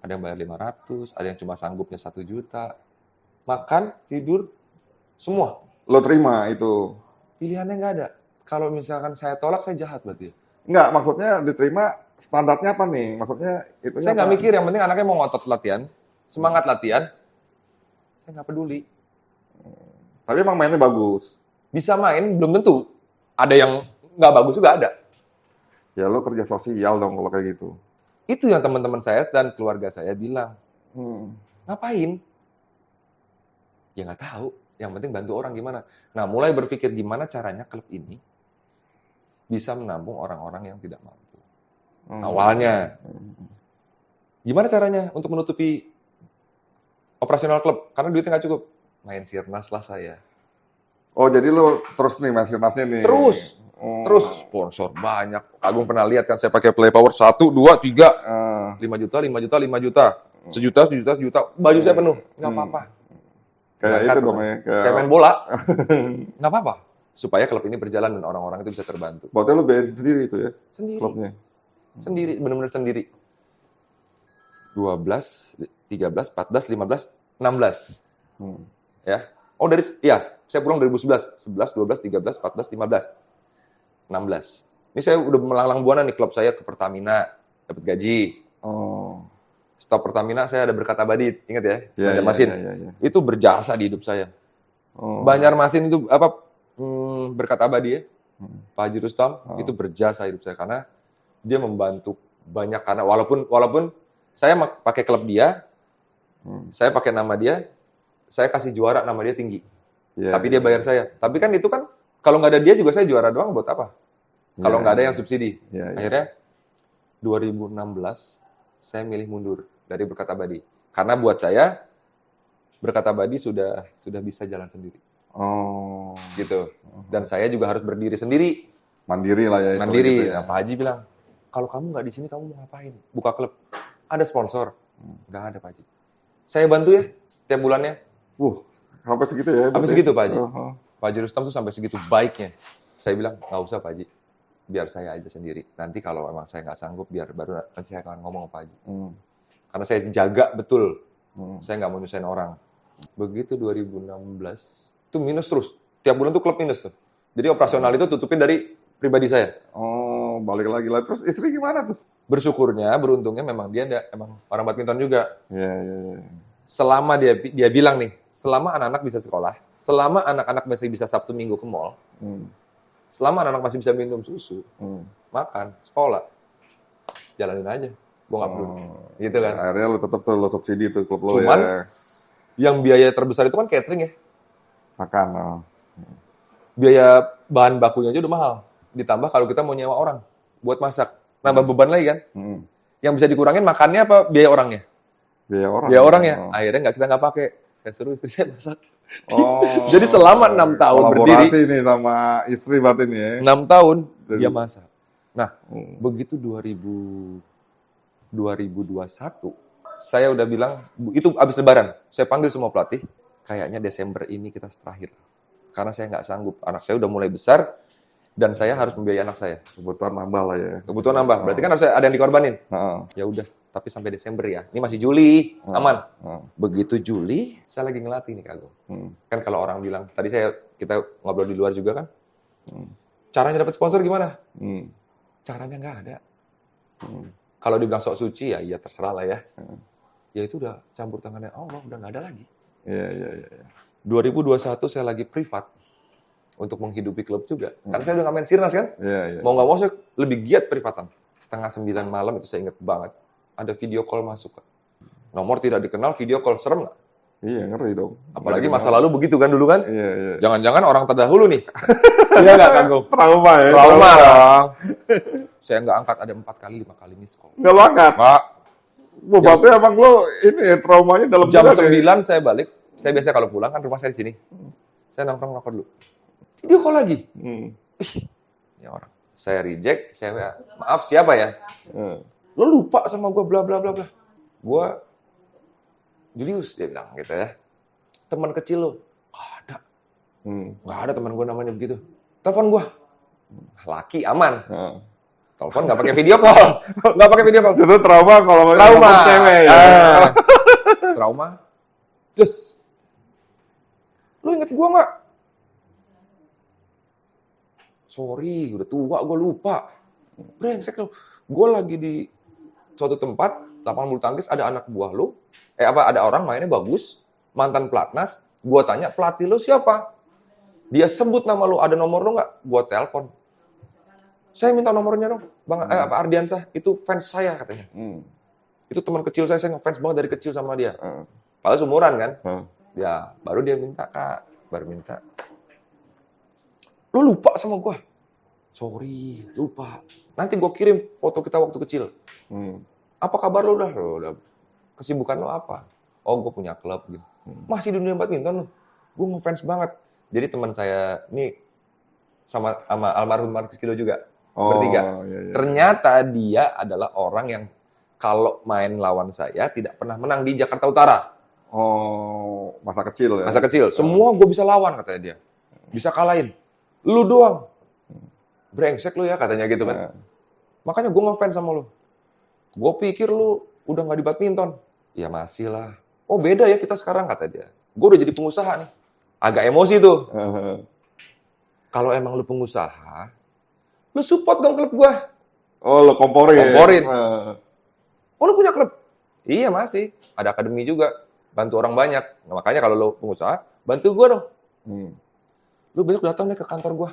Ada yang bayar 500, ada yang cuma sanggupnya 1 juta. Makan, tidur, semua. Lo terima itu? Pilihannya nggak ada. Kalau misalkan saya tolak, saya jahat berarti. Enggak, maksudnya diterima standarnya apa nih? Maksudnya itu saya nggak mikir, yang penting anaknya mau ngotot latihan, semangat latihan, saya nggak peduli. Tapi emang mainnya bagus? Bisa main, belum tentu. Ada yang nggak bagus juga ada. Ya lo kerja sosial dong kalau kayak gitu. Itu yang teman-teman saya dan keluarga saya bilang. Ngapain? Ya nggak tahu. Yang penting bantu orang gimana. Nah, mulai berpikir gimana caranya klub ini bisa menampung orang-orang yang tidak mampu. Awalnya. Gimana caranya untuk menutupi operasional klub? Karena duitnya nggak cukup. Main Sirnas lah saya. Oh, jadi lo terus nih main Sirnasnya nih? Terus sponsor banyak. Agung pernah lihat kan saya pakai Play Power 1, 2, 3. 5 juta, 5 juta, 5 juta. Sejuta. Baju saya penuh. Nggak apa-apa. Kayak itu dong ya. Kayak main bola. Nggak apa-apa. Supaya klub ini berjalan dan orang-orang itu bisa terbantu. Berarti lo biayain sendiri itu ya? Sendiri. Klubnya? Sendiri, benar-benar sendiri. 12, 13, 14, 15, 16. Ya. Oh, saya pulang 2011. 11, 12, 13, 14, 15. 16. Ini saya udah melanglang buana nih klub saya ke Pertamina. Dapat gaji. Stop Pertamina, saya ada Berkata-Badi. Ingat ya? Banjarmasin. Itu berjasa di hidup saya. Banjarmasin itu Berkata-Badi ya. Pak Haji Rustam itu berjasa hidup saya karena dia membantu banyak, karena walaupun saya pakai klub dia, saya pakai nama dia, saya kasih juara, nama dia tinggi. Tapi dia bayar saya. Tapi kan itu kan kalau nggak ada dia juga saya juara doang, buat apa? Kalau nggak ada yang subsidi. Akhirnya 2016 saya milih mundur dari Berkata-Badi. Karena buat saya Berkata-Badi sudah bisa jalan sendiri. Gitu. Dan saya juga harus berdiri sendiri. Mandiri lah ya. Mandiri. Gitu ya. Nah, Pak Haji bilang, kalau kamu nggak di sini, kamu mau ngapain? Buka klub. Ada sponsor? Nggak ada, Pak Haji. Saya bantu ya, tiap bulannya. Sampai segitu ya? Sampai segitu, Pak Haji. Pak Haji Rustam tuh sampai segitu baiknya. Saya bilang, nggak usah, Pak Haji. Biar saya aja sendiri. Nanti kalau memang saya nggak sanggup, baru nanti saya akan ngomong ke Pak Haji. Karena saya jaga betul. Saya nggak mau nyusahin orang. Begitu 2016, itu minus terus. Tiap bulan tuh klub minus tuh. Jadi operasional itu tutupin dari pribadi saya. Balik lagi lah. Terus istri gimana tuh? Bersyukurnya, beruntungnya memang dia emang orang badminton juga. Iya. Selama dia bilang nih, selama anak-anak bisa sekolah, selama anak-anak masih bisa Sabtu Minggu ke mall, Selama anak masih bisa minum susu, makan, sekolah, jalanin aja. Gue nggak peduli. Gitu kan. Akhirnya lu tetap tuh, lu subsidi tuh klub lu Cuman, ya. yang biaya terbesar itu kan catering ya. Makan. Biaya bahan bakunya aja udah mahal. Ditambah kalau kita mau nyewa orang buat masak. Nambah beban lagi kan. Yang bisa dikurangin makannya apa biaya orangnya? Biaya orang ya. Akhirnya kita nggak pakai. Saya suruh istri saya masak. Jadi selama 6 tahun berdiri. Kolaborasi nih sama istri berarti nih ya. 6 tahun dia masak. Nah, begitu 2021, saya udah bilang, itu abis lebaran, saya panggil semua pelatih, kayaknya Desember ini kita terakhir. Karena saya nggak sanggup, anak saya udah mulai besar, dan saya harus membiayai anak saya. Kebutuhan nambah lah ya. Kebutuhan nambah, berarti kan harus ada yang dikorbanin. Ya udah, tapi sampai Desember ya. Ini masih Juli, aman. Begitu Juli, saya lagi ngelatih nih Kak Agung. Kan kalau orang bilang, tadi kita ngobrol di luar juga kan, caranya dapat sponsor gimana? Caranya nggak ada. Kalau dibilang sok suci ya terserah lah ya. Ya itu udah campur tangannya Allah, udah nggak ada lagi. Iya. 2021 saya lagi privat untuk menghidupi klub juga. Karena saya udah nggak main Sirnas kan. Iya. Mau nggak mau saya lebih giat privatan. 8:30 malam itu saya inget banget. Ada video call masuk. Nomor tidak dikenal, video call. Serem nggak? Iya, ngeri dong. Apalagi masa lalu begitu kan dulu kan. Iya. Jangan-jangan orang terdahulu nih. Iya nggak Kang? Trauma ya. Trauma dong. Saya nggak angkat, ada 4 kali, 5 kali miss call. Nggak lo angkat? Pak. Berarti emang lo ini traumanya dalam Jam banget 9 saya balik. Saya biasa kalau pulang kan rumah saya di sini. Saya nongkrong rokok dulu. Video call lagi. Ya orang. Saya reject, saya maaf siapa ya? Lo lupa sama gue bla bla bla bla. Gue Julius dia bilang gitu ya. Teman kecil lo. Nggak ada. Nggak ada teman gue namanya begitu. Telepon gue. Laki aman. Telepon nggak pakai video call. Nggak pakai video call. Itu trauma kalau Trauma. cewek ya. Trauma. Terus. Lu inget gue nggak? Sorry, udah tua, gue lupa. Brengsek lu. Gue lagi di suatu tempat, lapangan bulu tangkis, ada anak buah lu. Ada orang mainnya bagus, mantan pelatnas. Gue tanya, pelatih lu siapa? Dia sebut nama lu, ada nomor lu nggak? Gue telepon. Saya minta nomornya dong. Bang, Ardiansah, itu fans saya katanya. Itu teman kecil saya ngefans banget dari kecil sama dia. Kalau seumuran kan? Ya, baru dia minta, Kak. Baru minta. Lu lupa sama gue? Sorry, lupa. Nanti gue kirim foto kita waktu kecil. Apa kabar lu udah? Kesibukan lo apa? Oh, gue punya klub. Gitu. Masih di dunia badminton lu. Gue ngefans banget. Jadi teman saya ini sama almarhum Marcus Kido juga. Bertiga. Iya. Ternyata dia adalah orang yang kalau main lawan saya tidak pernah menang di Jakarta Utara. Masa kecil ya? Masa kecil. Semua gue bisa lawan katanya dia. Bisa kalahin. Lu doang. Brengsek lu ya katanya gitu kan. Makanya gue ngefans sama lu. Gue pikir lu udah gak di badminton. Ya masih lah. Oh beda ya kita sekarang kata dia. Gue udah jadi pengusaha nih. Agak emosi tuh. Kalau emang lu pengusaha, lu support dong klub gue. Oh lu komporin. Oh lu punya klub? Iya masih. Ada akademi juga. Bantu orang banyak. Nah, makanya kalau lu pengusaha, bantu gue dong. Lu besok datang nih ke kantor gue.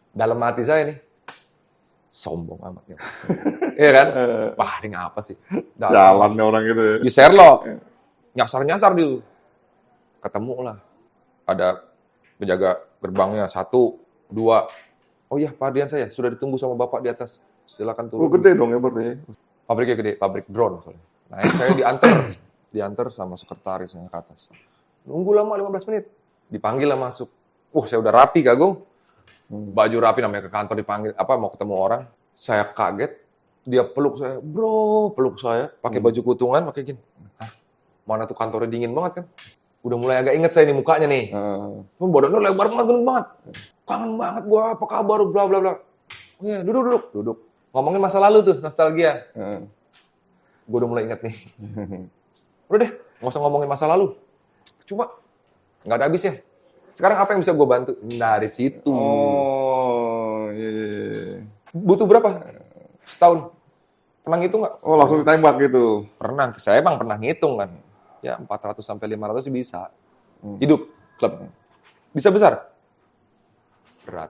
Dalam hati saya nih. Sombong amat. Iya kan? Wah ini ngapa sih? Jalannya orang gitu ya. Di Sherlock. Nyasar-nyasar dulu. Ketemu lah. Ada penjaga gerbangnya. 1, 2. Oh iya Pak Ardian saya. Sudah ditunggu sama Bapak di atas. Silakan turun. Oh gede dong ya berarti. Pabriknya gede. Pabrik drone soalnya. Nah saya diantar sama sekretarisnya ke atas. Nunggu lama 15 menit. Dipanggil lah masuk. Saya udah rapi Kak Agung. Baju rapi namanya ke kantor dipanggil. Mau ketemu orang. Saya kaget. Dia peluk saya. Bro, peluk saya. Pakai baju kutungan, pakai gini. Mana tuh kantornya dingin banget kan. Udah mulai agak inget saya nih mukanya nih. Badannya lebar banget, gendut banget. Kangen banget gua, apa kabar, bla bla bla. Ya, duduk. Ngomongin masa lalu tuh, nostalgia. Gue udah mulai inget nih. Udah deh, nggak usah ngomongin masa lalu. Cuma, nggak ada habisnya. Sekarang apa yang bisa gue bantu? Dari situ. Iya. Butuh berapa? Setahun. Pernah ngitung nggak? Langsung ditembak gitu? Pernah. Saya emang pernah ngitung kan. Ya 400 sampai 500 sih bisa. Hidup klub. Bisa besar? Berat.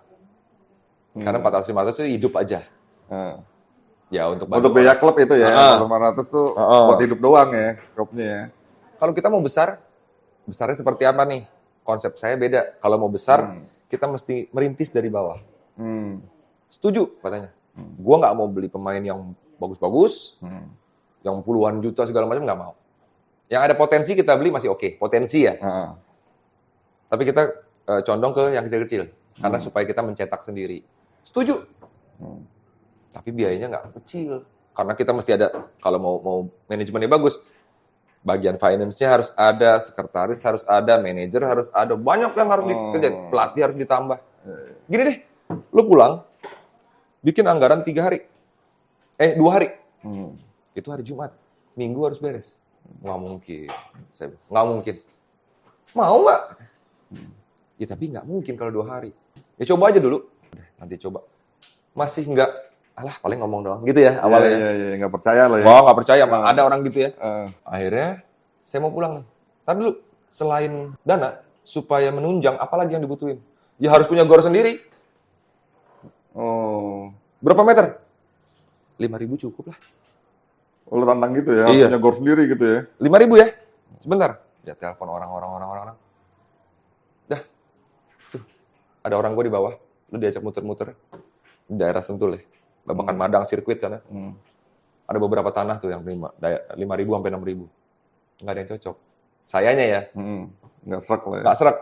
Karena 400-500 itu hidup aja. Ya untuk biaya klub itu ya, 500 tuh buat hidup doang ya, klubnya ya. Kalau kita mau besar, besarnya seperti apa nih? Konsep saya beda. Kalau mau besar, kita mesti merintis dari bawah. Setuju katanya. Gua nggak mau beli pemain yang bagus-bagus, yang puluhan juta segala macam nggak mau. Yang ada potensi kita beli masih oke, potensi ya. Tapi kita condong ke yang kecil-kecil, karena supaya kita mencetak sendiri. Setuju. Tapi biayanya nggak kecil. Karena kita mesti ada, kalau mau manajemennya bagus, bagian finance-nya harus ada, sekretaris harus ada, manajer harus ada, banyak yang harus dikerjain, pelatih harus ditambah. Gini deh, lu pulang, bikin anggaran 2 hari. Itu hari Jumat, Minggu harus beres. Nggak mungkin. Nggak mungkin. Mau nggak? Ya tapi nggak mungkin kalau 2 hari. Ya coba aja dulu. Nanti coba. Masih nggak, alah paling ngomong doang gitu ya awalnya. Iya, nggak percaya loh ya. Oh, nggak percaya, ada orang gitu ya. Akhirnya, saya mau pulang nih. Tadi dulu, selain dana, supaya menunjang, apalagi yang dibutuhin? Ya harus punya gor sendiri. Berapa meter? 5.000 cukup lah. Lu tantang gitu ya, punya gor sendiri gitu ya. 5.000 ya? Sebentar. Ya telepon orang. Dah. Tuh, ada orang gue di bawah. Lu diajak muter-muter. Di daerah Sentul ya. Babakan Madang sirkuit sana. Ada beberapa tanah tuh yang 5.000 sampai 6.000. Nggak ada yang cocok. Sayanya ya. Nggak serak lah ya. Nggak serak.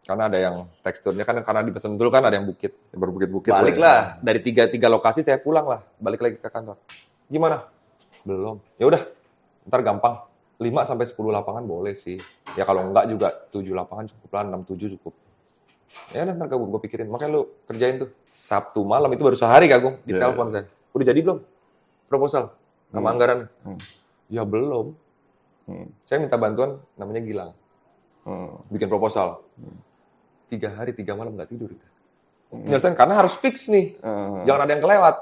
Karena ada yang teksturnya kan, karena di Sentul kan ada yang bukit. Berbukit-bukit Balik lah. lah. Dari tiga lokasi saya pulang lah. Balik lagi ke kantor. Gimana? Belum. Ya udah. Ntar gampang. 5 sampai 10 lapangan boleh sih. Ya kalau enggak juga 7 lapangan cukup lah, 6-7 cukup. Ya ntar gue pikirin. Makanya lu kerjain tuh. Sabtu malam itu baru sehari Kagum. Di telepon saya. Udah jadi belum? Proposal. Nama anggaran. Ya belum. Saya minta bantuan namanya Gilang. Bikin proposal. 3 hari 3 malam nggak tidur. Nyelesain karena harus fix nih. Jangan ada yang kelewat.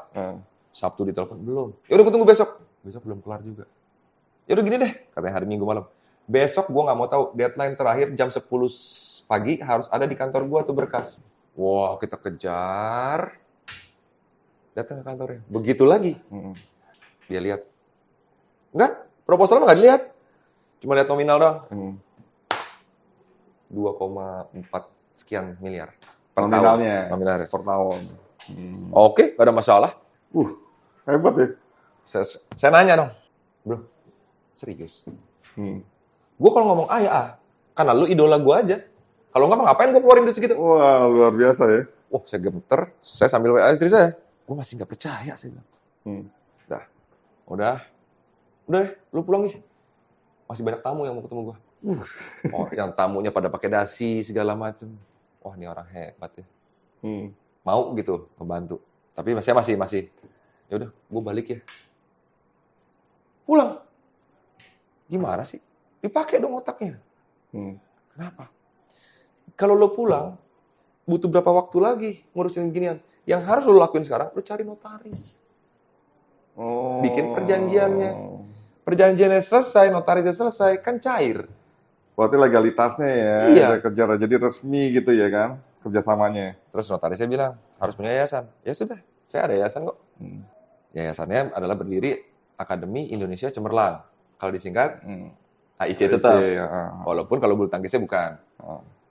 Sabtu ditelepon belum. Ya udah gue tunggu besok. Besok belum kelar juga. Ya udah gini deh, katanya hari Minggu malam. Besok gue nggak mau tahu, deadline terakhir jam 10 pagi harus ada di kantor gue tuh berkas. Wah, kita kejar. Datang ke kantornya. Begitu lagi. Dia lihat. Enggak, proposalnya nggak dilihat. Cuma lihat nominal doang. 2,4 sekian miliar. Per Nominalnya. Tahun. Nominalnya. Per tahun. Oke, nggak ada masalah. Hebat ya. Saya nanya dong. Bro, serius? Gue kalau ngomong ya karena lu idola gue aja. Kalau nggak, ngapain gue keluarin duit segitu? Wah, luar biasa ya. Wah, saya gemeter. Saya sambil WA istri saya. Gue masih nggak percaya, saya bilang. Udah deh, lu pulang nih. Masih banyak tamu yang mau ketemu gue. Oh, yang tamunya pada pakai dasi segala macem. Wah, ini orang hebat ya. Mau gitu ngebantu. Tapi saya masih. Ya udah, gue balik ya. Pulang. Gimana sih? Dipakai dong otaknya. Kenapa? Kalau lo pulang, butuh berapa waktu lagi ngurusin ginian? Yang harus lo lakuin sekarang, lo cari notaris. Bikin perjanjiannya. Perjanjiannya selesai, notarisnya selesai, kan cair. Berarti legalitasnya ya, Iya. kejar jadi resmi gitu ya kan, kerjasamanya. Terus notarisnya bilang, harus punya yayasan. Ya sudah, saya ada yayasan kok. Yayasannya adalah berdiri Akademi Indonesia Cemerlang. Kalau disingkat, AIC tetap. Walaupun kalau bulu tangkisnya bukan.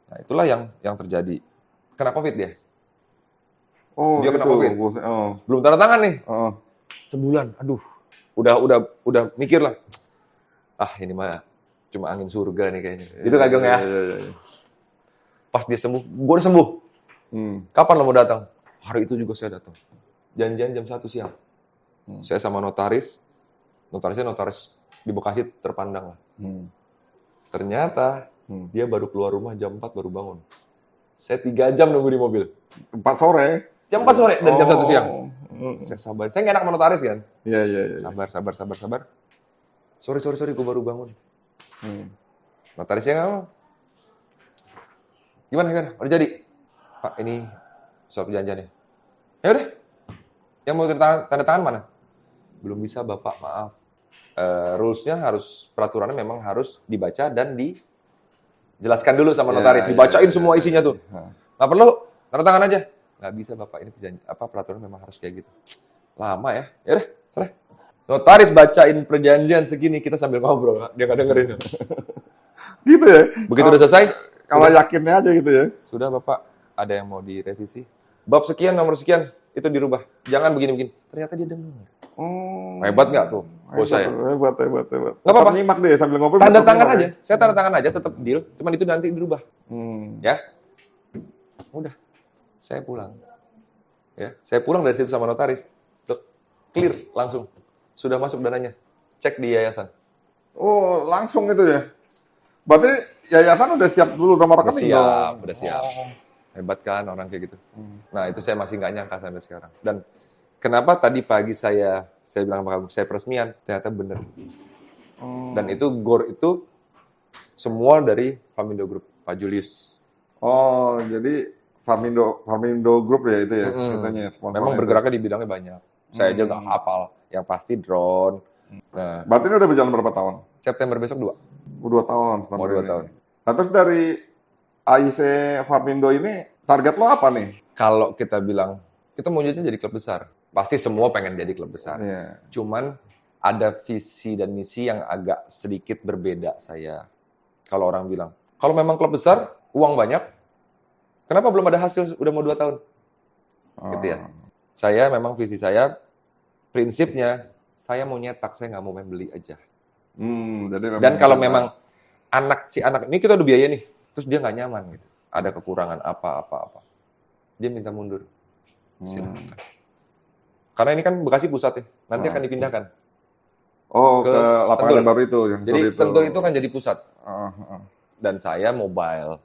Nah, itulah yang terjadi. Kena COVID dia. Dia kena COVID. Belum tanda tangan nih. Sebulan. Aduh. Udah mikir lah. Ini mah cuma angin surga nih kayaknya. Itu Kagum ya. Pas dia sembuh, gue udah sembuh. Kapan lo mau datang? Hari itu juga saya datang. Janjian jam 1 siang. Saya sama notaris. Notarisnya notaris di Bekasi terpandang lah. Ternyata dia baru keluar rumah jam 4 baru bangun. Saya 3 jam nunggu di mobil. 4 sore? Jam 4 sore dari jam 1 siang. Saya sabar. Saya nggak enak sama notaris kan. Iya. Sabar. Sorry, gue baru bangun. Notarisnya nggak mau. Gimana? Udah jadi? Pak, ini soal perjanjiannya. Ya udah. Yang mau tanda tangan mana? Belum bisa, Bapak, maaf. Rules-nya peraturannya memang harus dibaca dan dijelaskan dulu sama notaris. Dibacain semua isinya tuh. Nggak perlu, tanda tangan aja. nggak bisa Bapak, ini peraturan memang harus kayak gitu. Lama ya. Ya udah, selesai. Notaris bacain perjanjian segini, kita sambil ngobrol, dia nggak dengerin. Gitu ya? Begitu udah selesai, Kalau yakinnya aja gitu ya? sudah Bapak, ada yang mau direvisi. Bab sekian, nomor sekian, itu dirubah. Jangan begini-begini. Ternyata dia dengar. Hebat nggak tuh bos saya? Hebat. Nggak apa-apa. Nyimak deh sambil ngobrol. Tanda tetap tangan nyimak aja. Saya tanda tangan aja, tetap deal. Cuman itu nanti dirubah. Ya, udah. Saya pulang. Ya, saya pulang dari situ sama notaris. Clear langsung. Sudah masuk dananya. Cek di yayasan. Oh, langsung itu ya? Berarti yayasan udah siap dulu nomor rekening dong? Udah siap. Hebat kan orang kayak gitu. Nah, itu saya masih nggak nyangka sampai sekarang. Dan kenapa tadi pagi saya bilang sama kamu, saya peresmian, ternyata bener. Dan itu GOR itu semua dari Famindo Group, Pak Julius. Oh, jadi Farmindo Group ya itu ya? Katanya sponsornya. Memang bergeraknya di bidangnya banyak. Saya aja nggak hafal. Yang pasti drone. Nah, Berarti ini udah berjalan berapa tahun? September besok 2. 2 tahun. Mau 2 tahun. Nah, terus dari AIC Farmindo ini, target lo apa nih? Kalau kita bilang, kita maunya jadi klub besar. Pasti semua pengen jadi klub besar. Iya. Cuman ada visi dan misi yang agak sedikit berbeda saya. Kalau orang bilang, kalau memang klub besar, uang banyak, kenapa belum ada hasil udah mau 2 tahun? Gitu ya. Saya memang visi saya, prinsipnya, saya mau nyetak, saya nggak mau main beli aja. Jadi memang Dan kalau memang si anak ini kita udah biaya nih, terus dia nggak nyaman gitu, ada kekurangan apa, dia minta mundur, silakan. Karena ini kan Bekasi pusat ya, nanti akan dipindahkan. ke lapangan Sentul. yang baru itu. Jadi Sentul itu kan jadi pusat. Dan saya mobile.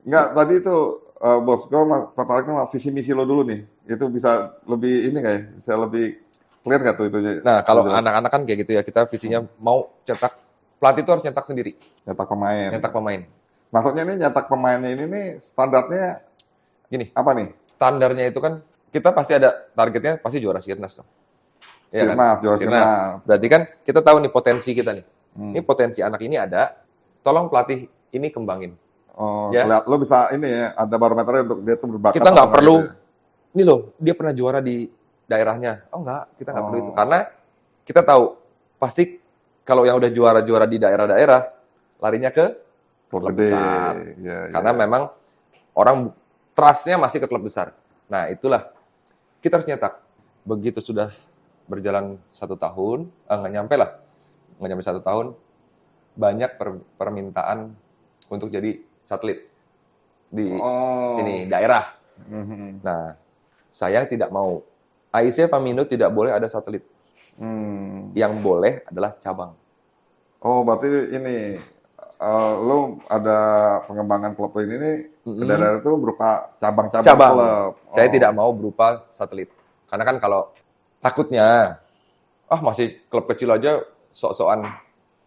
Enggak, tadi itu bos, gue tertarik sama visi misi lo dulu nih. Itu bisa lebih ini kayak, bisa lebih clear nggak tuh itu? Nah, kalau anak-anak kan kayak gitu ya, kita visinya mau cetak, pelatih itu harus nyetak sendiri. Nyetak pemain. Nyetak pemain. Maksudnya ini nyetak pemainnya ini nih standarnya Gini, apa nih? standarnya itu kan, kita pasti ada targetnya, pasti juara Sirnas dong. Ya Sirnas, kan? juara Sirnas. Berarti kan kita tahu nih potensi kita nih. Ini potensi anak ini ada, tolong pelatih ini kembangin. Oh, Ya. lihat lo bisa ini ya, ada barometernya untuk dia tuh berbakat. Kita nggak apa perlu, gitu ya. ini loh, dia pernah juara di daerahnya. Oh enggak, kita nggak perlu Oh. itu. Karena kita tahu, pasti kalau yang udah juara-juara di daerah-daerah, larinya ke Klub klub gede. besar. Ya, Karena memang orang trust-nya masih ke klub besar. Nah, itulah. Kita harus nyetak. Begitu sudah berjalan 1 tahun, nggak nyampe 1 tahun, banyak permintaan untuk jadi satelit di sini, daerah. Nah, saya tidak mau. AIC Farmindo tidak boleh ada satelit. Yang boleh adalah cabang. Oh, berarti ini lo ada pengembangan klub ini nih ke daerah itu berupa cabang-cabang klub. Saya tidak mau berupa satelit. Karena kan kalau takutnya, masih klub kecil aja sok-sokan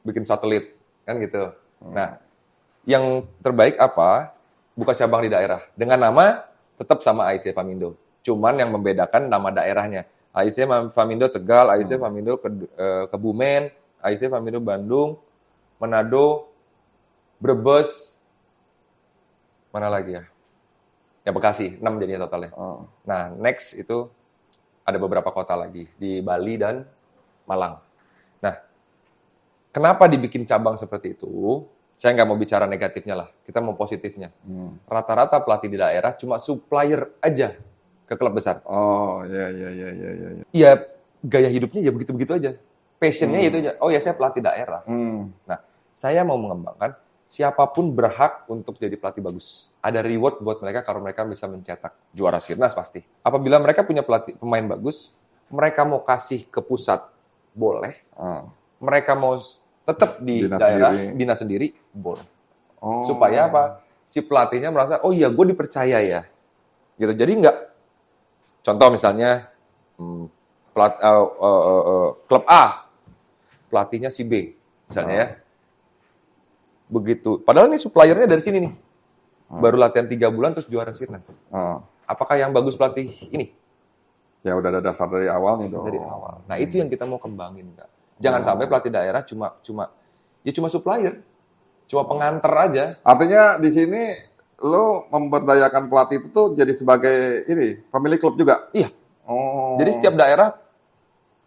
bikin satelit, kan gitu. Nah, yang terbaik apa? Buka cabang di daerah. Dengan nama tetap sama AIC Farmindo. Cuman yang membedakan nama daerahnya. AIC Farmindo Tegal, AIC Farmindo Kebumen, AIC Farmindo Bandung, Manado, Brebes, mana lagi ya? Ya Bekasi, 6 jadinya totalnya. Nah, next itu ada beberapa kota lagi, di Bali dan Malang. Nah, kenapa dibikin cabang seperti itu? Saya nggak mau bicara negatifnya lah, kita mau positifnya. Rata-rata pelatih di daerah cuma supplier aja ke klub besar. Oh, iya. Iya, gaya hidupnya ya begitu-begitu aja. Passionnya itu aja. Oh ya, saya pelatih daerah. Nah, saya mau mengembangkan siapapun berhak untuk jadi pelatih bagus. Ada reward buat mereka kalau mereka bisa mencetak juara Sirnas pasti. Apabila mereka punya pemain bagus, mereka mau kasih ke pusat, boleh. Mereka mau tetap di daerah, bina sendiri, boleh. Supaya apa? Si pelatihnya merasa, oh iya, gue dipercaya ya. Gitu. Jadi nggak, contoh misalnya, klub A, pelatihnya si B, misalnya ya. Begitu. Padahal ini suppliernya dari sini nih. Baru latihan 3 bulan terus juara Sirnas. Apakah yang bagus pelatih ini? Ya udah ada dasar dari awal nih dong. Dari awal. Nah, itu yang kita mau kembangin, Kak. Jangan sampai pelatih daerah cuma supplier. Cuma pengantar aja. Artinya di sini lo memberdayakan pelatih itu tuh jadi sebagai ini pemilik klub juga. Iya. Oh. Jadi setiap daerah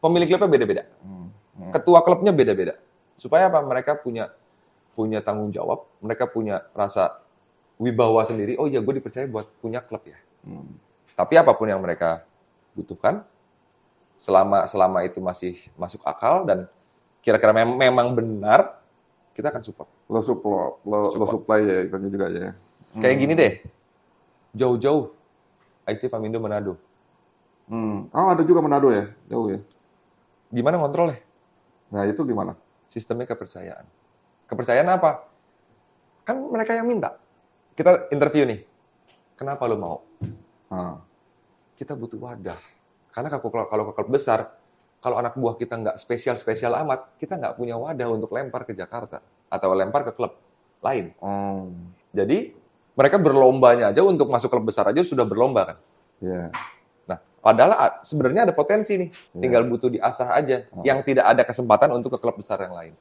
pemilik klubnya beda-beda. Ketua klubnya beda-beda. Supaya apa? Mereka punya tanggung jawab, mereka punya rasa wibawa sendiri. Oh iya, gue dipercaya buat punya klub ya. Tapi apapun yang mereka butuhkan, selama itu masih masuk akal dan kira-kira memang benar, kita akan support. Lo supply ya itu juga ya. Kayak gini deh, jauh-jauh, IC Famindo Manado. Oh ada juga Manado ya, jauh ya. Gimana ngontrolnya? Nah itu gimana? Sistemnya kepercayaan. Kepercayaan apa? Kan mereka yang minta. Kita interview nih, kenapa lo mau? Kita butuh wadah. Karena kalau ke klub besar, kalau anak buah kita nggak spesial amat, kita nggak punya wadah untuk lempar ke Jakarta atau lempar ke klub lain. Jadi mereka berlombanya aja untuk masuk klub besar aja sudah berlomba kan. Yeah. Nah, padahal sebenarnya ada potensi nih, tinggal butuh diasah aja. Yang tidak ada kesempatan untuk ke klub besar yang lain.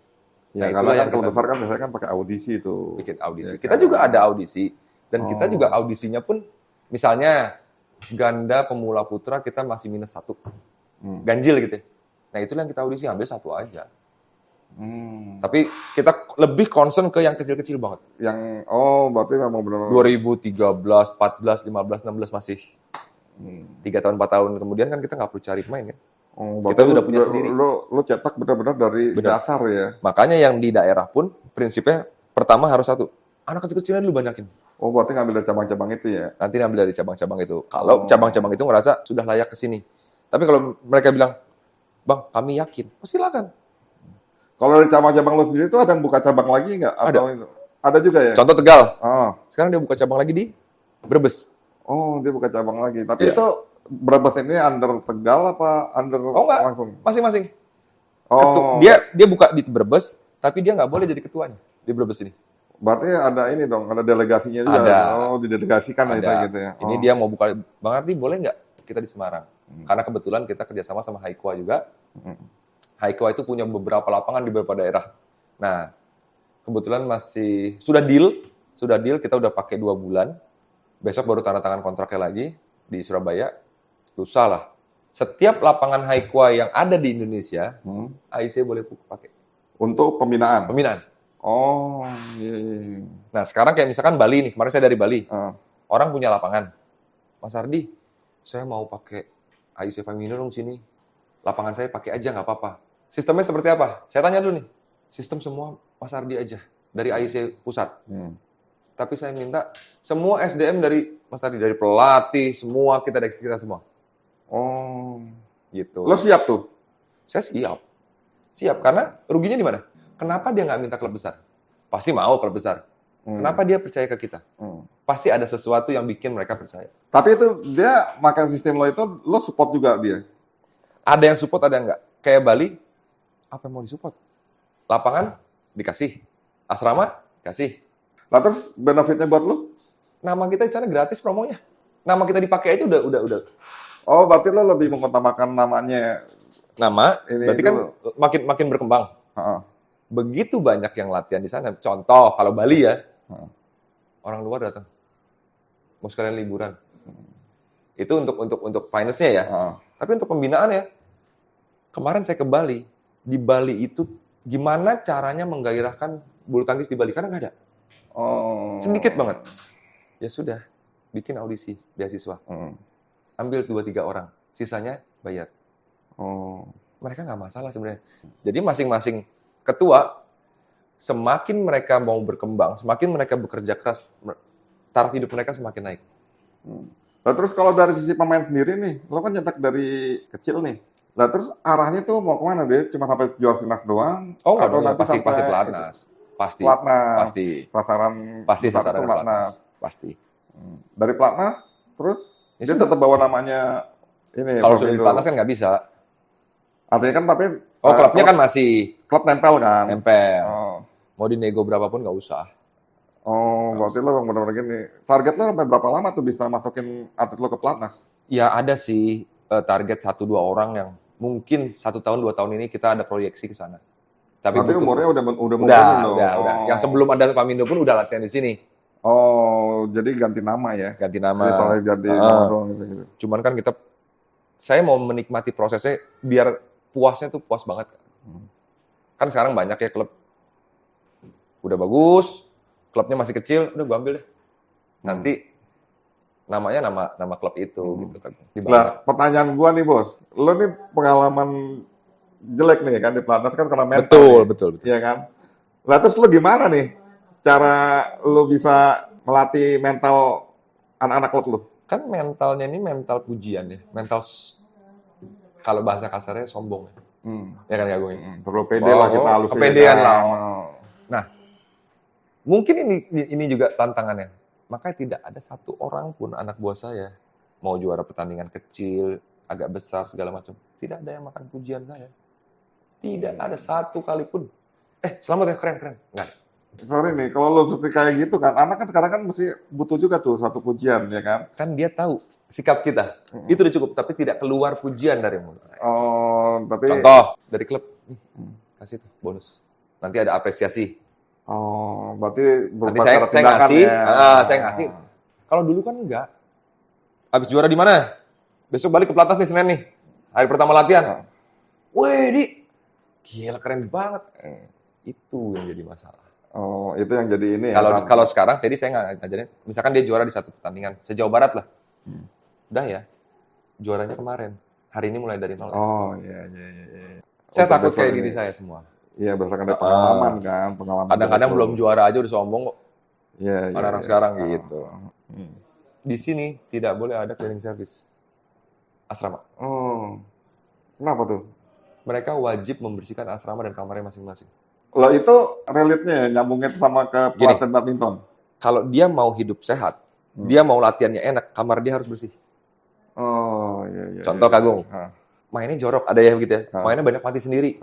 Ya, Nah, karena kan klub besar kan biasanya kan pakai audisi itu. Bikin audisi. Ya, kita juga ada audisi dan kita juga audisinya pun misalnya ganda pemula putra kita masih -1. Ganjil gitu. Nah, itulah yang kita audisi, ambil 1 aja. Tapi kita lebih concern ke yang kecil-kecil banget. Yang berarti memang benar. 2013, 14, 15, 16 masih 3 tahun 4 tahun kemudian kan kita nggak perlu cari pemain kan. Kita udah punya sendiri. Lo cetak benar-benar dari dasar ya. Makanya yang di daerah pun prinsipnya pertama harus 1. Anak kecil-kecilnya dulu banyakin. Oh, berarti ngambil dari cabang-cabang itu ya? Nanti ngambil dari cabang-cabang itu. Kalau cabang-cabang itu ngerasa sudah layak ke sini. Tapi kalau mereka bilang, Bang, kami yakin. Oh, silakan. Kalau dari cabang-cabang lo sendiri itu ada yang buka cabang lagi nggak? Ada. Ada juga ya? Contoh Tegal. Sekarang dia buka cabang lagi di Brebes. Oh, dia buka cabang lagi. Tapi itu Brebes ini under Tegal apa under langsung? Masing-masing. Dia buka di Brebes, tapi dia nggak boleh jadi ketuanya di Brebes ini. Berarti ada ini dong, ada delegasinya juga. Ada. Didelegasikan gitu ya. Ini dia mau buka, Bang Ardi boleh nggak kita di Semarang? Karena kebetulan kita kerjasama sama Haikwa juga. Haikwa itu punya beberapa lapangan di beberapa daerah. Nah, kebetulan sudah deal, kita udah pakai 2 bulan. Besok baru tanda tangan kontraknya lagi di Surabaya. Lusa lah. Setiap lapangan Haikwa yang ada di Indonesia, AIC boleh pakai. Untuk pembinaan? Pembinaan. Oh, iya. Nah, sekarang kayak misalkan Bali nih, kemarin saya dari Bali. Orang punya lapangan. Mas Ardi, saya mau pakai AIC Famindo dong sini. Lapangan saya pakai aja, nggak apa-apa. Sistemnya seperti apa? Saya tanya dulu nih. Sistem semua Mas Ardi aja, dari AIC pusat. Tapi saya minta semua SDM dari Mas Ardi, dari pelatih, semua kita semua. Oh, gitu. Lo siap tuh? Saya siap karena ruginya di mana? Kenapa dia nggak minta klub besar? Pasti mau klub besar. Kenapa dia percaya ke kita? Pasti ada sesuatu yang bikin mereka percaya. Tapi itu dia makan sistem lo itu, lo support juga dia? Ada yang support, ada yang nggak. Kayak Bali, apa yang mau disupport? Lapangan dikasih, asrama dikasih. Nah terus benefitnya buat lo? Nama kita di sana gratis promonya. Nama kita dipakai itu udah. Oh, berarti lo lebih mengutamakan namanya. Nama, berarti kan makin berkembang. Begitu banyak yang latihan di sana. Contoh, kalau Bali ya, orang luar datang. Mau sekalian liburan. Itu untuk finance-nya ya. Tapi untuk pembinaan ya, kemarin saya ke Bali. Di Bali itu gimana caranya menggairahkan bulu tangkis di Bali? Karena nggak ada. Sedikit banget. Ya sudah, bikin audisi beasiswa. Ambil 2-3 orang. Sisanya bayar. Mereka nggak masalah sebenarnya. Jadi masing-masing ketua, semakin mereka mau berkembang, semakin mereka bekerja keras, taraf hidup mereka semakin naik. Nah, terus kalau dari sisi pemain sendiri nih, lo kan nyetak dari kecil nih. Nah, terus arahnya tuh mau kemana deh? Cuma sampai juara Sinas doang? Atau nanti pasti pelatnas. Pasti. Pelatnas. Pasti. Sasaran pelatnas. Pasti. Dari pelatnas, terus dia tetap bawa namanya ini. Kalau sudah di pelatnas kan nggak bisa. Artinya kan tapi klubnya kan masih. Klub nempel kan? Nempel. Mau dinego berapapun nggak usah. Berarti lo benar-benar gini. Target lo sampai berapa lama tuh bisa masukin atlet lo ke pelatnas? Ya ada sih target 1-2 orang yang mungkin 1 tahun 2 tahun ini kita ada proyeksi ke sana. Tapi umurnya udah Udah. Yang sebelum ada Famindo pun udah latihan di sini. Oh, jadi ganti nama ya? Ganti nama. Soalnya ganti nama doang gitu. Cuman kan saya mau menikmati prosesnya biar puasnya tuh puas banget. Kan sekarang banyak ya klub. Udah bagus, klubnya masih kecil, udah gua ambil deh. Nanti namanya nama klub itu gitu kan. Nah, pertanyaan gua nih, Bos. Lo nih pengalaman jelek nih kan di pelatnas kan karena mental. Betul. Iya kan? Lah terus lo gimana nih cara lo bisa melatih mental anak-anak klub lo? Kan mentalnya ini mental pujian ya. Mental kalau bahasa kasarnya sombong. Ya kan Kak Gung? Perlu pede lah kita halus. Kepedean lah. Nah, mungkin ini juga tantangannya. Makanya tidak ada satu orang pun anak buah saya mau juara pertandingan kecil, agak besar segala macam. Tidak ada yang makan pujian saya. Tidak ada satu kali pun. Selamat ya, keren. Nggak ada. Sorry nih, kalau lo seperti kayak gitu kan, anak kan sekarang kan mesti butuh juga tuh satu pujian, ya kan? Kan dia tahu sikap kita. Itu udah cukup, tapi tidak keluar pujian dari mulut saya. Oh, tapi... Contoh, dari klub. Kasih tuh, bonus. Nanti ada apresiasi. Oh, berarti nanti saya ngasih, ya. Saya ngasih. Kalau dulu kan enggak. Habis juara di mana? Besok balik ke pelatnas nih, Senin nih. Hari pertama latihan. Wih, gila keren banget. Itu yang jadi masalah. Oh, itu yang jadi ini kalau sekarang, jadi saya nggak ngajarin. Misalkan dia juara di satu pertandingan, se-Jawa Barat lah. Udah ya, juaranya kemarin. Hari ini mulai dari nol. Oh, iya. Saya takut kayak diri saya semua. Iya, berdasarkan dari pengalaman kan. Kadang-kadang belum juara aja udah sombong kok. Iya. Anak-anak sekarang gitu. Di sini tidak boleh ada cleaning service asrama. Oh, kenapa tuh? Mereka wajib membersihkan asrama dan kamarnya masing-masing. Loh itu relate-nya ya, nyambungnya sama ke pelatihan badminton? Kalau dia mau hidup sehat, dia mau latihannya enak, kamar dia harus bersih. Oh, iya. Contoh Kak Gung, mainnya jorok, ada ya begitu ya, mainnya banyak mati sendiri.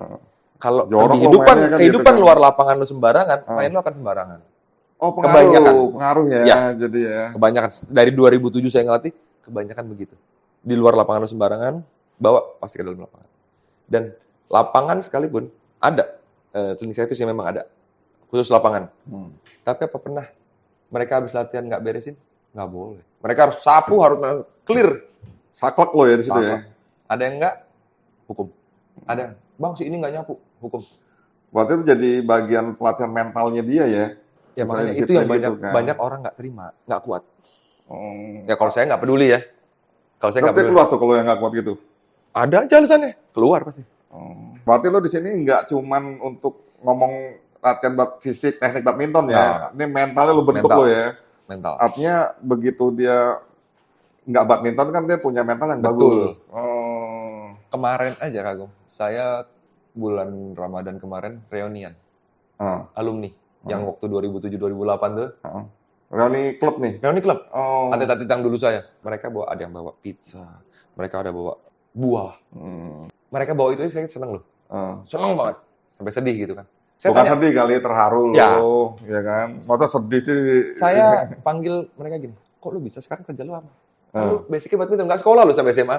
Kalau kehidupan luar lapangan lu sembarangan, main lu akan sembarangan. Oh, pengaruh ya, jadi ya. Kebanyakan, dari 2007 saya ngelatih, kebanyakan begitu. Di luar lapangan lu sembarangan, bawa pasti ke dalam lapangan. Dan lapangan sekalipun, ada. Cleaning service yang memang ada. Khusus lapangan. Tapi apa pernah mereka habis latihan nggak beresin? Nggak boleh. Mereka harus sapu, harus clear. Saklek lo ya di situ ya? Ada yang nggak? Hukum. Ada. Bang, si ini nggak nyapu. Hukum. Berarti itu jadi bagian pelatihan mentalnya dia ya? Ya makanya itu yang banyak orang nggak terima, nggak kuat. Ya kalau saya nggak peduli ya. Kalau saya nggak peduli. Keluar tuh kalau yang nggak kuat gitu? Ada aja alasannya. Keluar pasti. Berarti lo di sini nggak cuman untuk ngomong latihan fisik, teknik badminton ya? Ini mentalnya lo bentuk lo ya? Mental. Artinya begitu dia nggak badminton kan dia punya mental yang bagus. Kemarin aja Kak Gung, saya bulan Ramadan kemarin reunian. Alumni yang waktu 2007-2008 tuh. Reuni klub nih? Reuni klub. Atlet-atlet yang dulu saya. Mereka ada yang bawa pizza, mereka ada bawa buah. Mereka bawa itu saya seneng loh. Seneng banget. Sampai sedih gitu kan. Bukan sedih kali, terharu loh. Ya kan? Masa sedih sih. Saya panggil mereka gini, kok lu bisa sekarang kerja lu apa? Lu basicnya badminton, nggak sekolah lu sampai SMA.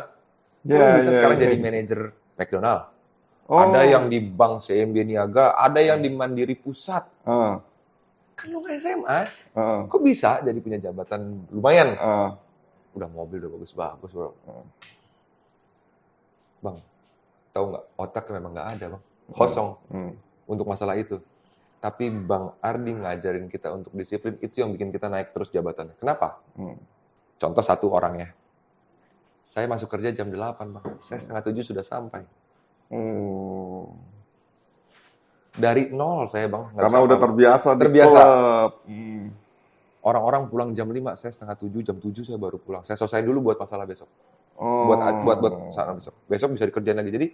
Lu bisa sekarang jadi manajer McDonald. Ada yang di Bank CMB Niaga, ada yang di Mandiri Pusat. Kan lu nggak SMA. Kok bisa jadi punya jabatan lumayan? Udah mobil udah bagus-bagus bro. Bang, tahu nggak, otak memang nggak ada bang, kosong untuk masalah itu. Tapi Bang Ardi ngajarin kita untuk disiplin, itu yang bikin kita naik terus jabatannya. Kenapa? Contoh satu orang ya, saya masuk kerja jam 8 bang, saya 6:30 sudah sampai. Dari nol saya bang. Karena udah terbiasa. Di klub. Orang-orang pulang jam 5, saya 6:30, jam 7 saya baru pulang. Saya selesai dulu buat masalah besok. Buat sana besok. Besok bisa dikerjain lagi. Jadi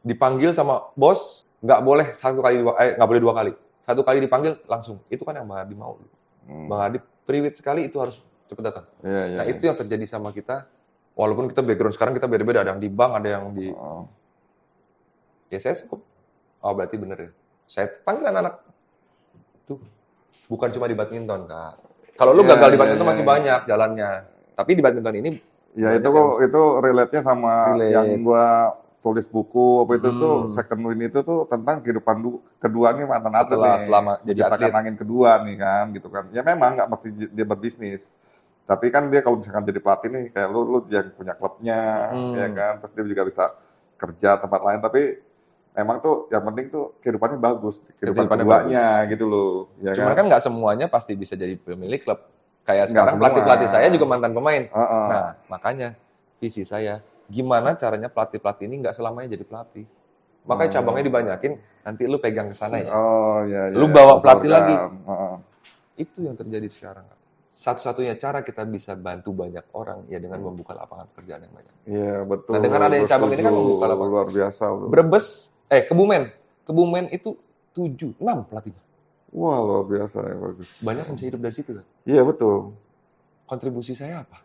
dipanggil sama bos nggak boleh nggak boleh 2 kali. 1 kali dipanggil langsung. Itu kan yang Bang Ardi mau. Bang Ardi priwit sekali itu harus cepat datang. Nah itu yang terjadi sama kita. Walaupun kita background sekarang kita beda-beda. Ada yang di bank, ada yang di. Ya saya cukup. Oh berarti bener ya. Saya panggil anak-anak. Tuh bukan cuma di badminton kak. Kalau lu gagal di badminton masih banyak jalannya. Tapi di badminton ini. Ya itu relate-nya sama yang gua tulis buku apa itu tuh second win itu tuh tentang kehidupan kedua nih mantan atlet nih. Selama jadi atlet. Angin kedua nih kan gitu kan. Ya memang nggak mesti dia berbisnis. Tapi kan dia kalau misalkan jadi pelatih nih kayak lu yang punya klubnya ya kan. Terus dia juga bisa kerja tempat lain tapi emang tuh yang penting tuh kehidupannya bagus, kehidupan keduanya bagus. Gitu loh. Ya cuman kan nggak semuanya pasti bisa jadi pemilik klub. Kayak sekarang pelatih-pelatih saya juga mantan pemain. Nah, makanya visi saya, gimana caranya pelatih-pelatih ini nggak selamanya jadi pelatih. Makanya cabangnya dibanyakin, nanti lu pegang ke sana ya. Lu bawa pelatih lagi. Itu yang terjadi sekarang. Satu-satunya cara kita bisa bantu banyak orang ya dengan membuka lapangan pekerjaan yang banyak. Iya, betul. Nah, dengan adanya cabang ini kan membuka lapangan. Luar biasa. Brebes, Kebumen itu 7, 6 pelatihnya. Wah, luar biasa ya, bagus. Banyak yang bisa hidup dari situ kan? Iya, betul. Kontribusi saya apa?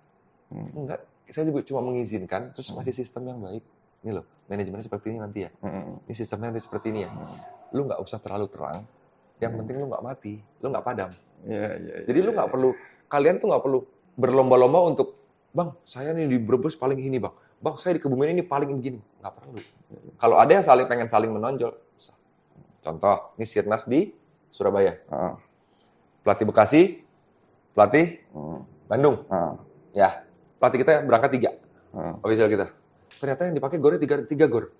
Enggak, saya juga cuma mengizinkan, terus ngasih sistem yang baik. Ini loh, manajemennya seperti ini nanti ya. Ini sistemnya nanti seperti ini ya. Lu nggak usah terlalu terang, yang penting lu nggak mati, lu nggak padam. Jadi lu nggak perlu, kalian tuh nggak perlu berlomba-lomba untuk, bang, saya nih di Brebes paling ini bang, saya di Kebumen ini paling begini. Nggak perlu. Kalau ada yang pengen saling menonjol, usah. Contoh, ini Sirnas di Surabaya. Pelatih Bekasi, pelatih Bandung. Ya, pelatih kita berangkat 3. Official kita. Ternyata yang dipakai gornya 3 gor.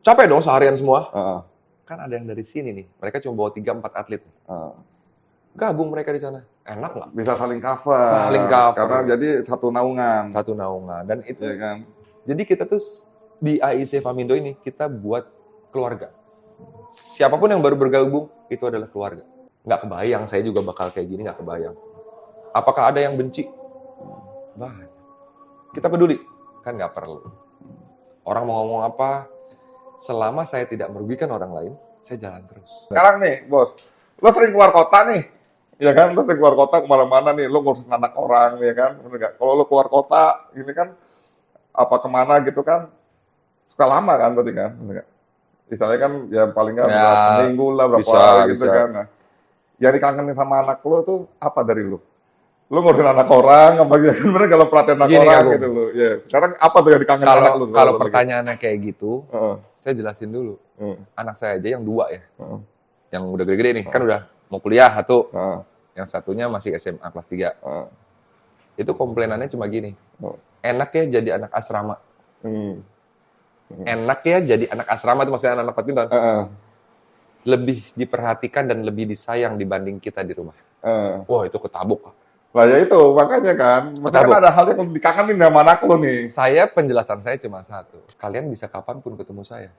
Capek dong seharian semua. Kan ada yang dari sini nih. Mereka cuma bawa 3-4 atlet. Gabung mereka di sana. Enak nggak? Bisa saling cover. Karena jadi satu naungan. Dan itu. Ya kan? Jadi kita tuh di AIC Famindo ini kita buat keluarga. Siapapun yang baru bergabung, itu adalah keluarga. Nggak kebayang, saya juga bakal kayak gini, nggak kebayang. Apakah ada yang benci? Banyak. Kita peduli? Kan nggak perlu. Orang mau ngomong apa, selama saya tidak merugikan orang lain, saya jalan terus. Sekarang nih, bos, lo sering keluar kota nih, ya kan? Lo sering keluar kota kemana-mana nih, lo ngurusin anak orang, ya kan? Kalau lo keluar kota, ini kan, apa kemana gitu kan, suka lama kan berarti kan? Misalnya kan ya paling nggak seminggu lah, berapa hari gitu kan. Nah, yang dikangenin sama anak lo tuh apa dari lo? Lo ngurusin anak orang, apa gitu kan? Bener kalau perhatian anak orang gitu lo. Ya. Sekarang apa tuh yang dikangenin anak lo? Kalau pertanyaannya kayak gitu, saya jelasin dulu. Anak saya aja yang 2 ya. Yang udah gede-gede nih, kan udah mau kuliah 1. Yang satunya masih SMA kelas 3. Itu komplainannya cuma gini. Enak ya jadi anak asrama. Enak ya jadi anak asrama itu maksudnya anak badminton. Lebih diperhatikan dan lebih disayang dibanding kita di rumah. Wah, itu ketabuk. Lah ya itu, makanya kan. Maksudnya ada hal yang dikangenin sama anak lo nih. Penjelasan saya cuma satu. Kalian bisa kapanpun ketemu saya.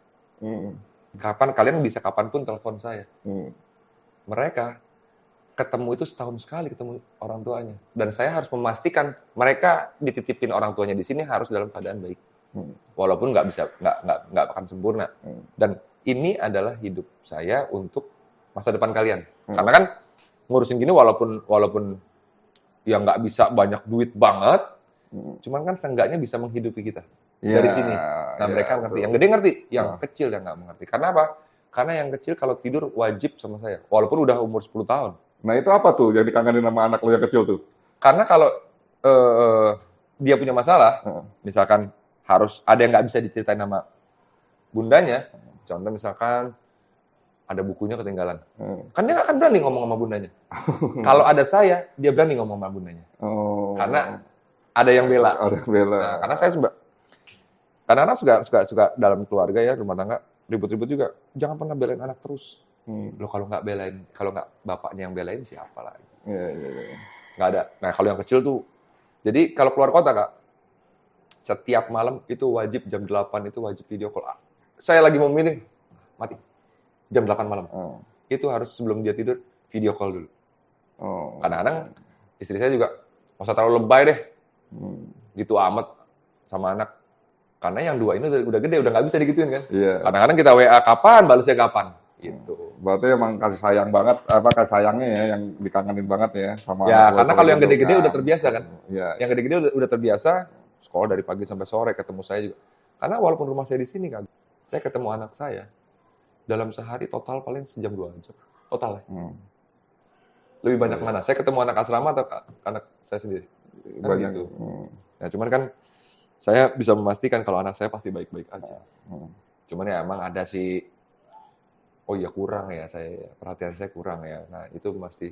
Kalian bisa kapanpun telepon saya. Mereka ketemu itu setahun sekali ketemu orang tuanya. Dan saya harus memastikan mereka dititipin orang tuanya di sini harus dalam keadaan baik. Walaupun nggak akan sempurna. Dan ini adalah hidup saya untuk masa depan kalian. Karena kan ngurusin gini walaupun ya nggak bisa banyak duit banget, cuman kan seenggaknya bisa menghidupi kita dari sini. Nah mereka ngerti. Yang gede ngerti, yang kecil yang nggak mengerti. Karena apa? Karena yang kecil kalau tidur wajib sama saya, walaupun udah umur 10 tahun. Nah itu apa tuh yang dikangenin sama anak lo yang kecil tuh? Karena kalau dia punya masalah, misalkan harus ada yang nggak bisa diceritain sama bundanya, contoh misalkan ada bukunya ketinggalan, kan dia nggak akan berani ngomong sama bundanya. Kalau ada saya, dia berani ngomong sama bundanya, karena ada yang bela. Nah, karena saya kadang-kadang suka dalam keluarga ya rumah tangga ribut-ribut juga, jangan pernah belain anak terus. Loh kalau nggak bapaknya yang belain siapa lagi? Nggak ada. Nah kalau yang kecil tuh, jadi kalau keluar kota Kak, setiap malam itu wajib jam 8 itu wajib video call. Saya lagi mau meeting, mati. Jam 8 malam. Itu harus sebelum dia tidur, video call dulu. Kadang-kadang istri saya juga, nggak usah terlalu lebay deh. Gitu amat sama anak. Karena yang 2 ini udah gede, udah nggak bisa digituin kan. Kadang-kadang kita WA kapan, balasnya kapan. Gitu. Berarti emang kasih sayang banget, kasih sayangnya ya, yang dikangenin banget ya. Sama karena kalau yang gede-gede udah terbiasa kan. Yang gede-gede udah terbiasa, sekolah dari pagi sampai sore, ketemu saya juga. Karena walaupun rumah saya di sini kan, saya ketemu anak saya, dalam sehari total paling sejam 2 jam. Total ya. Lebih banyak mana? Saya ketemu anak asrama atau anak saya sendiri? Kan banyak. gitu. Nah cuman kan, saya bisa memastikan kalau anak saya pasti baik-baik aja. Cuman ya emang ada sih, oh ya kurang ya perhatian saya kurang ya. Nah itu masih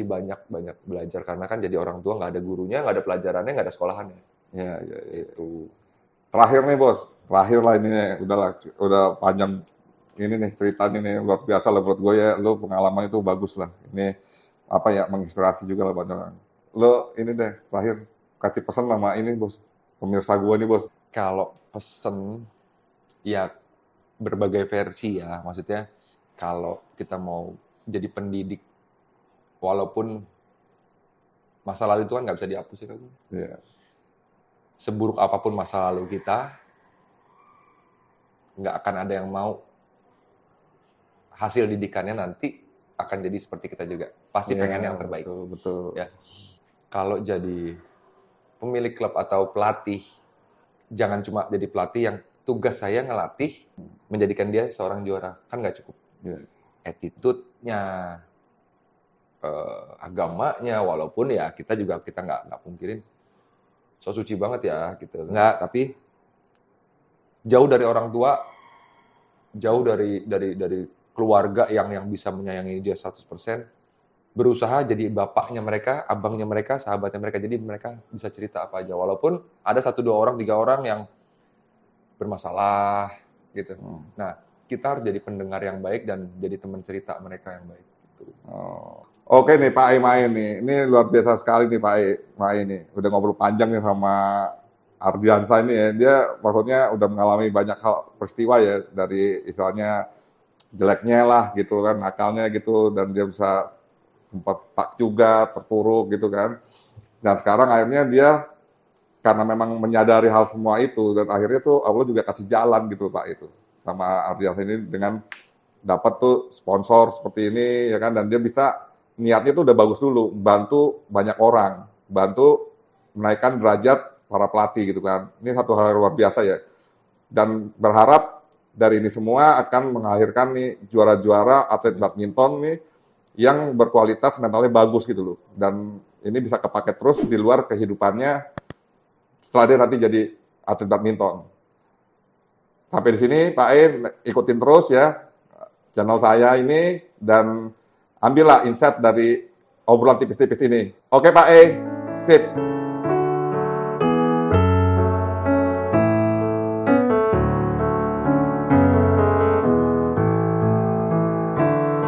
banyak belajar karena kan jadi orang tua nggak ada gurunya, nggak ada pelajarannya, nggak ada sekolahannya. Ya. Itu. Terakhir nih bos, terakhir lah ini udah panjang ini nih ceritanya nih luar biasa lah buat gue ya. Lo pengalaman itu bagus lah. Ini apa ya menginspirasi juga lah buat orang. Lo ini deh terakhir kasih pesan sama ini bos, pemirsa gue nih bos. Kalau pesen ya berbagai versi ya, maksudnya kalau kita mau jadi pendidik, walaupun masa lalu itu kan nggak bisa dihapus ya kan. Yeah. Seburuk apapun masa lalu kita, nggak akan ada yang mau hasil didikannya nanti akan jadi seperti kita juga. Pasti pengen yang terbaik. Betul. Ya. Kalau jadi pemilik klub atau pelatih, jangan cuma jadi pelatih yang tugas saya ngelatih, menjadikan dia seorang juara. Kan nggak cukup. Yeah. Attitude-nya, agamanya, walaupun ya kita nggak pungkirin so suci banget ya gitu. Enggak, tapi jauh dari orang tua, jauh dari keluarga yang bisa menyayangi dia 100%, berusaha jadi bapaknya mereka, abangnya mereka, sahabatnya mereka. Jadi mereka bisa cerita apa aja. Walaupun ada 1, 2 orang, 3 orang yang bermasalah gitu. Nah, kita harus jadi pendengar yang baik dan jadi teman cerita mereka yang baik. Gitu. Oke nih Pak Ai nih, ini luar biasa sekali nih Pak Ai nih. Udah ngobrol panjang nih sama Ardiansa ini ya. Dia maksudnya udah mengalami banyak hal peristiwa ya, dari istilahnya jeleknya lah gitu kan, nakalnya gitu, dan dia bisa sempat stuck juga, terpuruk gitu kan. Dan sekarang akhirnya dia karena memang menyadari hal semua itu, dan akhirnya tuh Allah juga kasih jalan gitu Pak itu. Sama Ardiansa ini dengan dapat tuh sponsor seperti ini ya kan, dan dia bisa niatnya tuh udah bagus dulu, bantu banyak orang, bantu menaikkan derajat para pelatih gitu kan. Ini satu hal yang luar biasa ya. Dan berharap dari ini semua akan menghasilkan nih juara-juara atlet badminton nih yang berkualitas, mentalnya bagus gitu loh. Dan ini bisa kepake terus di luar kehidupannya setelah dia nanti jadi atlet badminton. Sampai di sini Pak Ai ikutin terus ya channel saya ini dan ambillah insight dari obrolan tipis-tipis ini. Oke Pak E, sip.